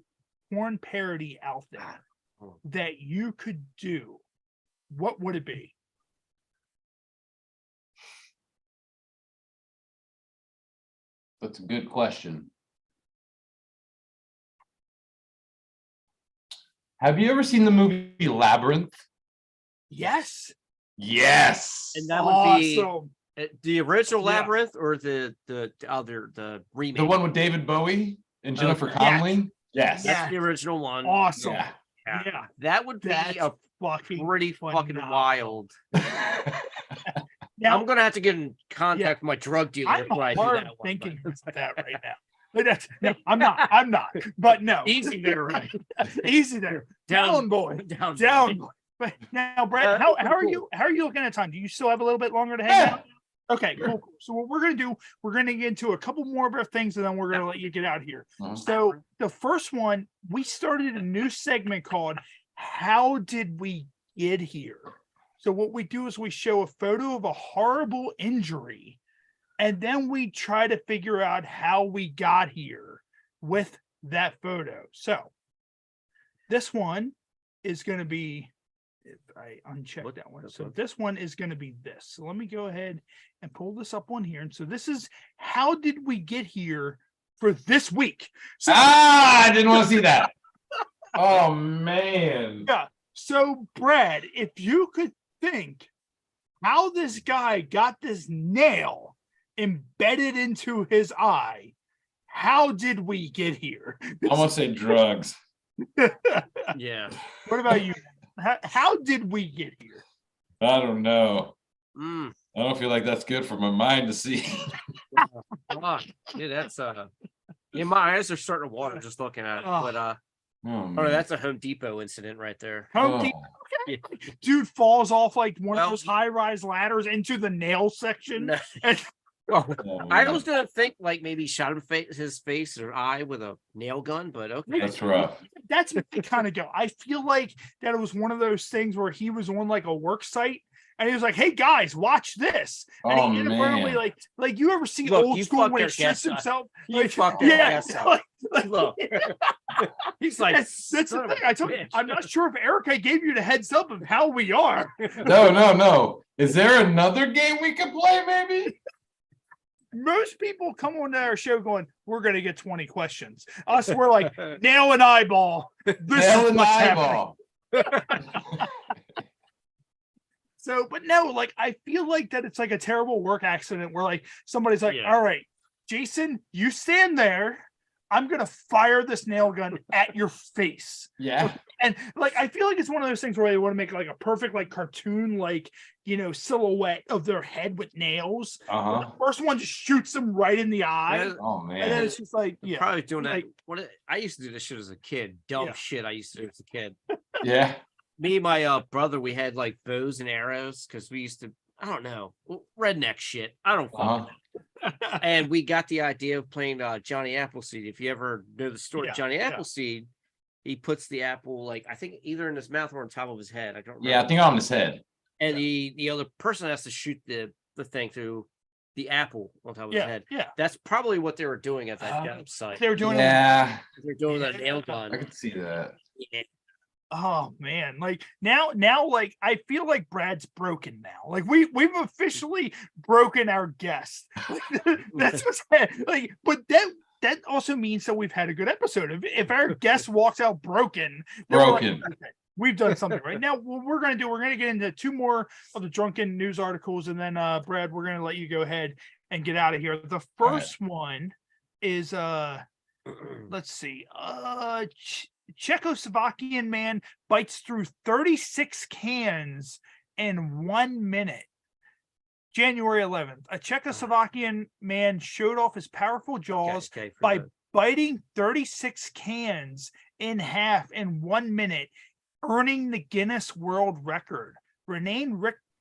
porn parody out there that you could do. What would it be? That's a good question. Have you ever seen the movie Labyrinth? Yes. Yes. And that would be awesome. The original Labyrinth or the other, the remake? The one with David Bowie and Jennifer Connelly? Yes. That's the original one. Awesome. Yeah. That would be a pretty fucking phenomenal. wild. Now, I'm gonna have to get in contact with my drug dealer I'm before I do hard that one. thinking about that right now. But no, I'm not. But no. Easy there, right? Easy there. Down boy. Down boy. But now, Brad, how are you? How are you looking at time? Do you still have a little bit longer to hang out? Okay, cool. So what we're gonna do, we're gonna get into a couple more of our things, and then we're gonna let you get out of here. So the first one, we started a new segment called "How Did We Get Here?" So what we do is we show a photo of a horrible injury, and then we try to figure out how we got here with that photo. So this one is going to be, if I uncheck that one. So this one is going to be this. So let me go ahead and pull this up on here. And so this is how did we get here for this week? So, I didn't want to see that. Oh, man. Yeah. So, Brad, if you could think how this guy got this nail embedded into his eye, how did we get here? I'm going to say drugs. Yeah. What about you? How did we get here? I don't know. I don't feel like that's good for my mind to see. Dude, that's yeah, my eyes are starting to water just looking at it. But that's a Home Depot incident right there. Home Depot. Okay. Dude falls off like one of those high-rise ladders into the nail section. I was gonna think like maybe he shot his face or eye with a nail gun, but okay. That's rough. That's my kind of go. I feel like that it was one of those things where he was on like a work site and he was like, "Hey guys, watch this!" And Oh, he inadvertently man. like you ever see Look, old you school fucked when he their shoots guest up. himself? You Like, fucked their yeah, guest up. like, Look. He's like, that's the thing. I told you, I'm not sure if Erica gave you the heads up of how we are. No. Is there another game we could play, maybe? Most people come on our show going, "We're going to get 20 questions." Us, we're like, nail an eyeball. This Nail is an what's eyeball. happening. So, but no, like, I feel like that it's like a terrible work accident where like somebody's like, Yeah. "All right, Jason, you stand there. I'm going to fire this nail gun at your face." Yeah. And like, I feel like it's one of those things where they want to make like a perfect, like cartoon, like, silhouette of their head with nails. Uh-huh. The first one just shoots them right in the eye. Oh, And then man. it's just like, yeah. Probably doing like, that. I used to do this shit as a kid. Dumb Yeah. shit I used to do as a kid. Yeah. Me and my brother, we had like bows and arrows because we used to, I don't know, redneck shit. I don't fucking know. And we got the idea of playing Johnny Appleseed. If you ever know the story of Johnny Appleseed, he puts the apple like I think either in his mouth or on top of his head. I don't remember. Yeah, I think on his head. And the other person has to shoot the thing through the apple on top of his head. Yeah. That's probably what they were doing at that job site. They were doing Yeah. They're doing that nail gun. I could see that. Yeah. Oh man, like now like I feel like Brad's broken now. Like we've officially broken our guest. That's what's like, but that also means that we've had a good episode. If our guest walks out broken, then we're like, okay, we've done something right. Now what we're gonna get into 2 more of the drunken news articles, and then Brad, we're gonna let you go ahead and get out of here. The first one is let's see, Czechoslovakian man bites through 36 cans in 1 minute. January 11th, a Czechoslovakian man showed off his powerful jaws by biting 36 cans in half in 1 minute, earning the Guinness World Record. Renee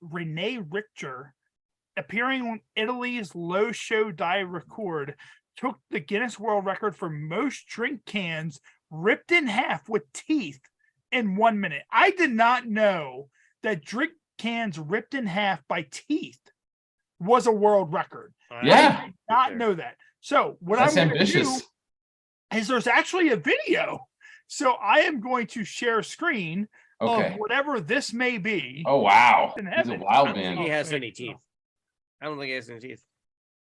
Richter, appearing on Italy's low show die record, took the Guinness World Record for most drink cans ripped in half with teeth in 1 minute. I did not know that drink cans ripped in half by teeth was a world record. Yeah. I did not know that. So what I'm going to do is there's actually a video. So I am going to share a screen of whatever this may be. Oh, wow. He's a wild man. I don't think he has any teeth. I don't think he has any teeth.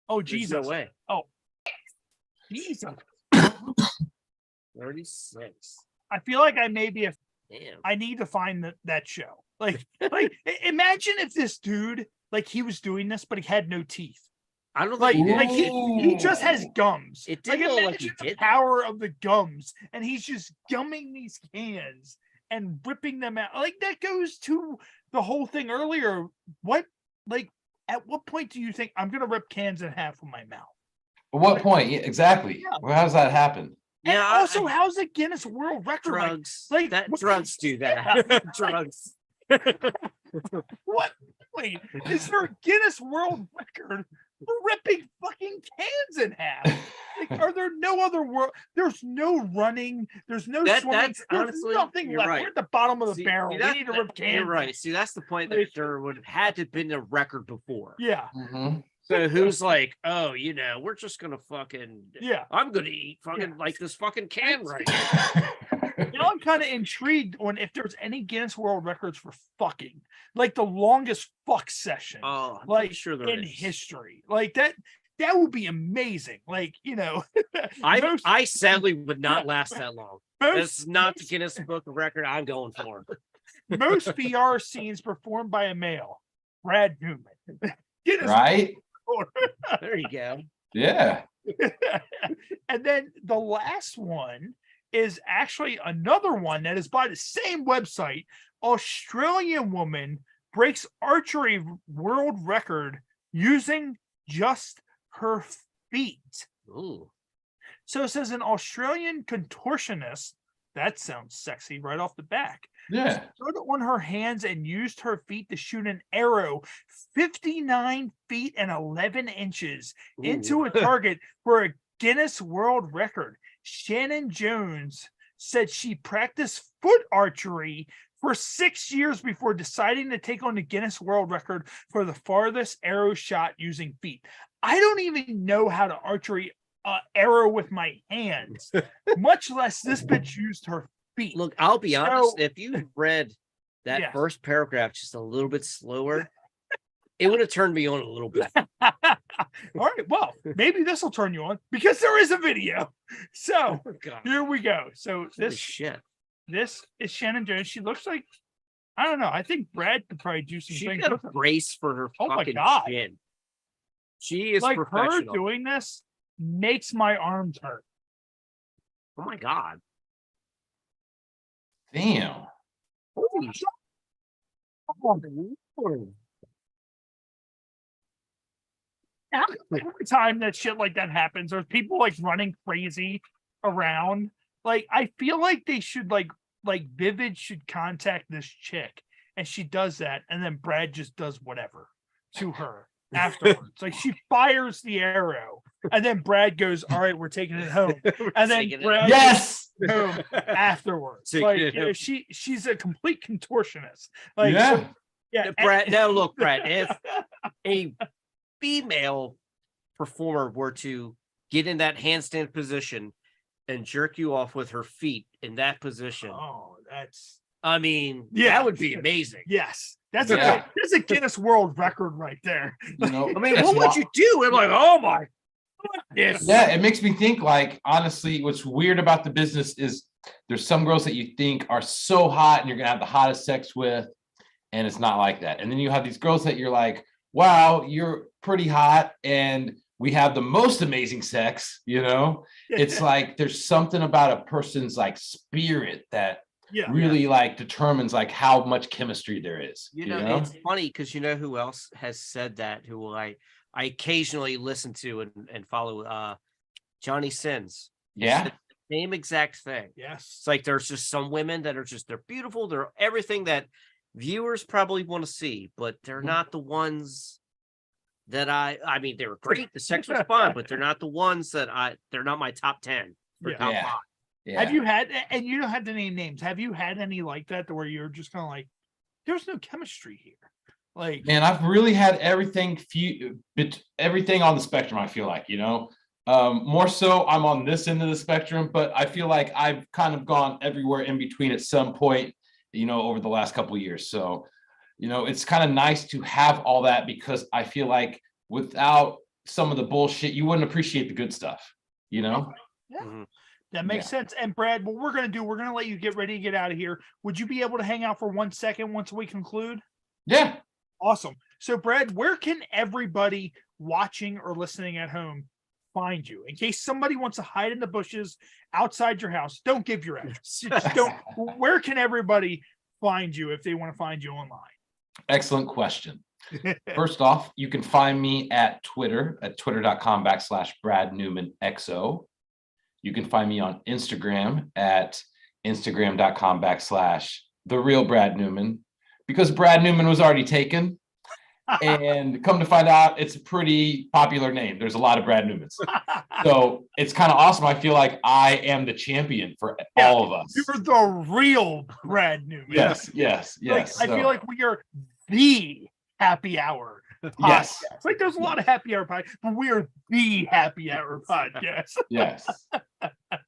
Oh, There's Jesus. no way. Oh, Jesus. 36. I feel like I may be Damn. I need to find that show. Like imagine if this dude, like he was doing this, but he had no teeth. I don't Like, think like he just has gums. It Like did look like imagine he the did. power of the gums, and he's just gumming these cans and ripping them out. Like that goes to the whole thing earlier. What, like, at what point do you think I'm gonna rip cans in half with my mouth? At what point? Yeah, exactly. Well, how does that happen? And also, how's the Guinness World Record? Drugs. Like That what- drugs do that. Drugs. What? Wait, is there a Guinness World Record for ripping fucking cans in half? Like, are there no other world? There's no running. There's no swimming. That's There's honestly, nothing you're left. right. We're at the bottom of the See, barrel. see, We need to rip cans. You're right. See, that's the point that there would have had to have been a record before. Yeah. So who's like, oh, we're just gonna fucking I'm gonna eat fucking like this fucking can right now. Now I'm kind of intrigued on if there's any Guinness World Records for fucking, like the longest fuck session, I'm like pretty sure there in is. history. Like that would be amazing. Like, I sadly would not last that long. most- That's not the Guinness Book of Record I'm going for. most VR scenes performed by a male, Brad Newman. Guinness Right? World Record. There you go. Yeah. And then the last one is actually another one that is by the same website. Australian woman breaks archery world record using just her feet. Ooh. So it says an Australian contortionist that sounds sexy right off the back. Yeah. She stood on her hands and used her feet to shoot an arrow 59 feet and 11 inches into a target for a Guinness World Record. Shannon Jones said she practiced foot archery for 6 years before deciding to take on the Guinness World Record for the farthest arrow shot using feet. I don't even know how to archery arrow with my hands, much less this bitch used her feet. Look, I'll be honest. If you read that first paragraph just a little bit slower, it would have turned me on a little bit. All right. Well, maybe this will turn you on because there is a video. So here we go. So this is Shannon Jones. She looks like, I don't know. I think Brad could probably do some She things. got a brace for her fucking chin. She is like professional. her doing this makes my arms hurt. Oh my God. Damn. Holy shit. Every time that shit like that happens, there's people like running crazy around. Like, I feel like they should like Vivid should contact this chick, and she does that, and then Brad just does whatever to her afterwards. Like, she fires the arrow, and then Brad goes, "All right, we're taking it home," and then Brad yes goes home afterwards. Taking Like, it home. she's a complete contortionist. Like, Yeah, Brad. Now look, Brad. If a female performer were to get in that handstand position and jerk you off with her feet in that position, I mean, that would be amazing. Yes, that's a Guinness World Record right there. You know, I mean, what would you do? I'm like, oh my. Yes. Yeah, it makes me think, like, honestly, what's weird about the business is there's some girls that you think are so hot and you're gonna have the hottest sex with, and it's not like that. And then you have these girls that you're like, wow, you're pretty hot and we have the most amazing sex, you know? It's like there's something about a person's like spirit that really like determines like how much chemistry there is. You know? It's funny because you know who else has said that, who I occasionally listen to and follow, Johnny Sins. Yeah. The same exact thing. Yes. It's like there's just some women that are just, they're beautiful, they're everything that viewers probably want to see, but they're not the ones that I mean, they were great, the sex was fun, but they're not the ones that they're not my top 10 or top 5. Yeah. Have you had, and you don't have to name names, have you had any like that to where you're just kind of like, there's no chemistry here? Like, man, I've really had everything on the spectrum, I feel like, you know. More so I'm on this end of the spectrum, but I feel like I've kind of gone everywhere in between at some point, you know, over the last couple of years. So, you know, it's kind of nice to have all that, because I feel like without some of the bullshit, you wouldn't appreciate the good stuff, you know? Yeah. That makes sense. And Brad, what we're going to do, we're going to let you get ready to get out of here. Would you be able to hang out for 1 second once we conclude? Yeah. Awesome. So Brad, where can everybody watching or listening at home find you in case somebody wants to hide in the bushes outside your house? Don't give your address. Just don't. Where can everybody find you if they want to find you online? Excellent question. First off, you can find me at Twitter at twitter.com/Brad Newman XO. You can find me on Instagram at instagram.com/The Real Brad Newman, because Brad Newman was already taken. And come to find out, it's a pretty popular name. There's a lot of Brad Newmans. So it's kind of awesome. I feel like I am the champion for all of us. You're the real Brad Newman. Yes. Like, I feel like we are the happy hour podcast. Yes. It's like there's a lot of happy hour podcasts, but we are the happy hour podcast. Yes.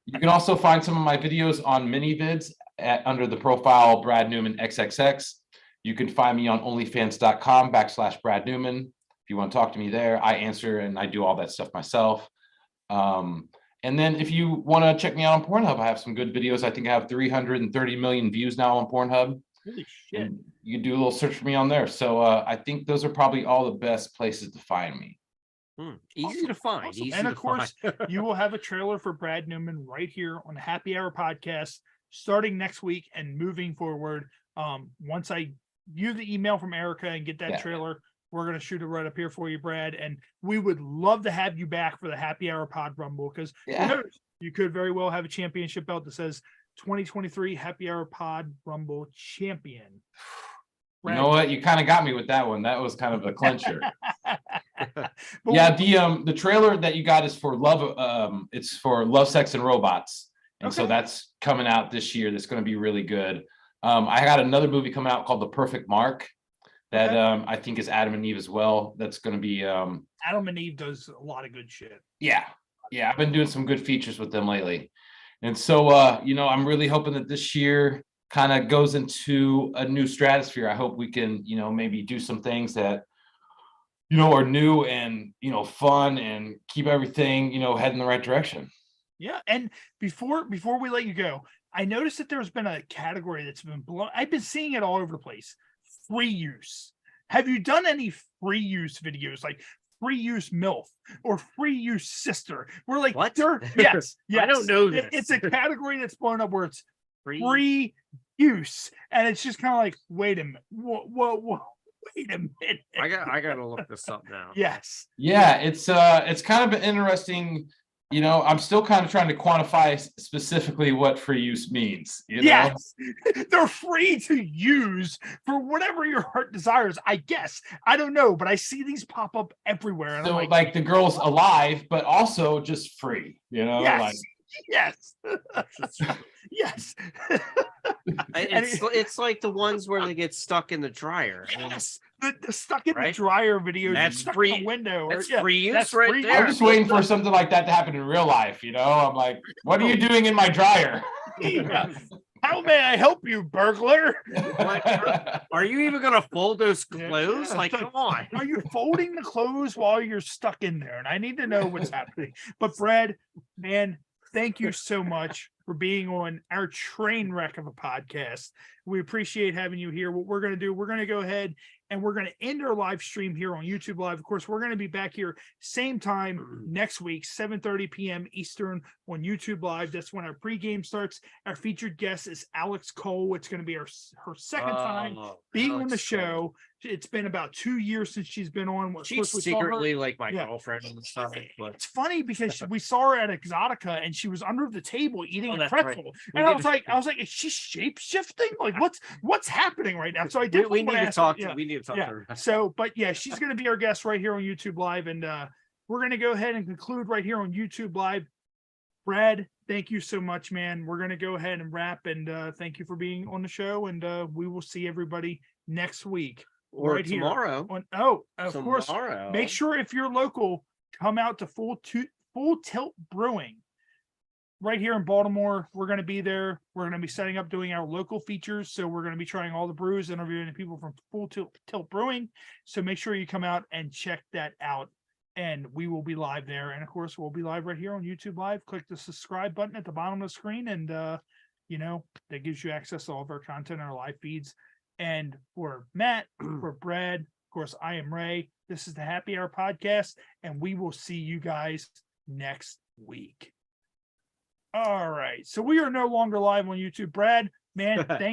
You can also find some of my videos on MiniVids under the profile Brad Newman XXX. You can find me on onlyfans.com/Brad Newman. If you want to talk to me there, I answer and I do all that stuff myself. And then if you want to check me out on Pornhub, I have some good videos. I think I have 330 million views now on Pornhub. Holy shit. And you can do a little search for me on there. So I think those are probably all the best places to find me. Easy to find. Awesome. Easy And to of course, find. you will have a trailer for Brad Newman right here on the Happy Hour podcast starting next week and moving forward. Once I view the email from Erica and get that trailer, we're going to shoot it right up here for you, Brad. And we would love to have you back for the Happy Hour Pod Rumble, because you could very well have a championship belt that says 2023 Happy Hour Pod Rumble champion. You know what? You kind of got me with that one. That was kind of a clincher. But Yeah, the trailer that you got is for Love. It's for Love, Sex, and Robots, and so that's coming out this year. That's going to be really good. I got another movie coming out called The Perfect Mark that I think is Adam and Eve as well. That's going to be Adam and Eve does a lot of good shit. Yeah, I've been doing some good features with them lately, and so you know, I'm really hoping that this year kind of goes into a new stratosphere. I hope we can, you know, maybe do some things that, you know, are new and, you know, fun and keep everything, you know, heading in the right direction. Yeah. And before we let you go, I noticed that there's been a category that's been blown. I've been seeing it all over the place. Free use. Have you done any free use videos, like free use MILF or free use sister? We're like, what? Yes. I don't know this. It's a category that's blown up where it's free use, and it's just kind of like, wait a minute, whoa, wait a minute. I gotta look this up now. Yes. Yeah, it's kind of an interesting, you know, I'm still kind of trying to quantify specifically what free use means, you know? Yes, they're free to use for whatever your heart desires, I guess. I don't know, but I see these pop up everywhere, and So I'm like the girl's alive, but also just free, you know? yes, Like, yes. Yes. It's like the ones where they get stuck in the dryer. Yes, the stuck in the dryer videos. That's stuck free. in the window. That's free use that's right free there. I'm just waiting for something like that to happen in real life, you know? I'm like, what are you doing in my dryer? Yeah. How may I help you, burglar? Are you even gonna fold those clothes? Like, come on. Are you folding the clothes while you're stuck in there? And I need to know what's happening. But Brad, man, thank you so much for being on our train wreck of a podcast. We appreciate having you here. What we're going to do, we're going to go ahead and we're going to end our live stream here on YouTube Live. Of course, we're going to be back here same time next week, 7:30 p.m. Eastern on YouTube Live. That's when our pregame starts. Our featured guest is Alex Cole. It's going to be her second time being on the show. It's been about 2 years since she's been on. She's secretly like my girlfriend and stuff. But it's funny because we saw her at Exotica and she was under the table eating a that's pretzel. right. And I was like, is she shape shifting? Like, what's happening right now? So I did. We need to talk to her. So, but yeah, she's going to be our guest right here on YouTube Live, and we're going to go ahead and conclude right here on YouTube Live. Brad, thank you so much, man. We're going to go ahead and wrap, and thank you for being on the show, and we will see everybody next week. Or right tomorrow. Here of course. Make sure if you're local, come out to Full Tilt Brewing right here in Baltimore. We're going to be there. We're going to be setting up doing our local features. So we're going to be trying all the brews, interviewing the people from Full Tilt Brewing. So make sure you come out and check that out. And we will be live there. And of course, we'll be live right here on YouTube Live. Click the subscribe button at the bottom of the screen. And, you know, that gives you access to all of our content, our live feeds. And for Matt, for Brad, of course, I am Ray. This is the Happy Hour Podcast, and we will see you guys next week. All right. So we are no longer live on YouTube. Brad, man, thank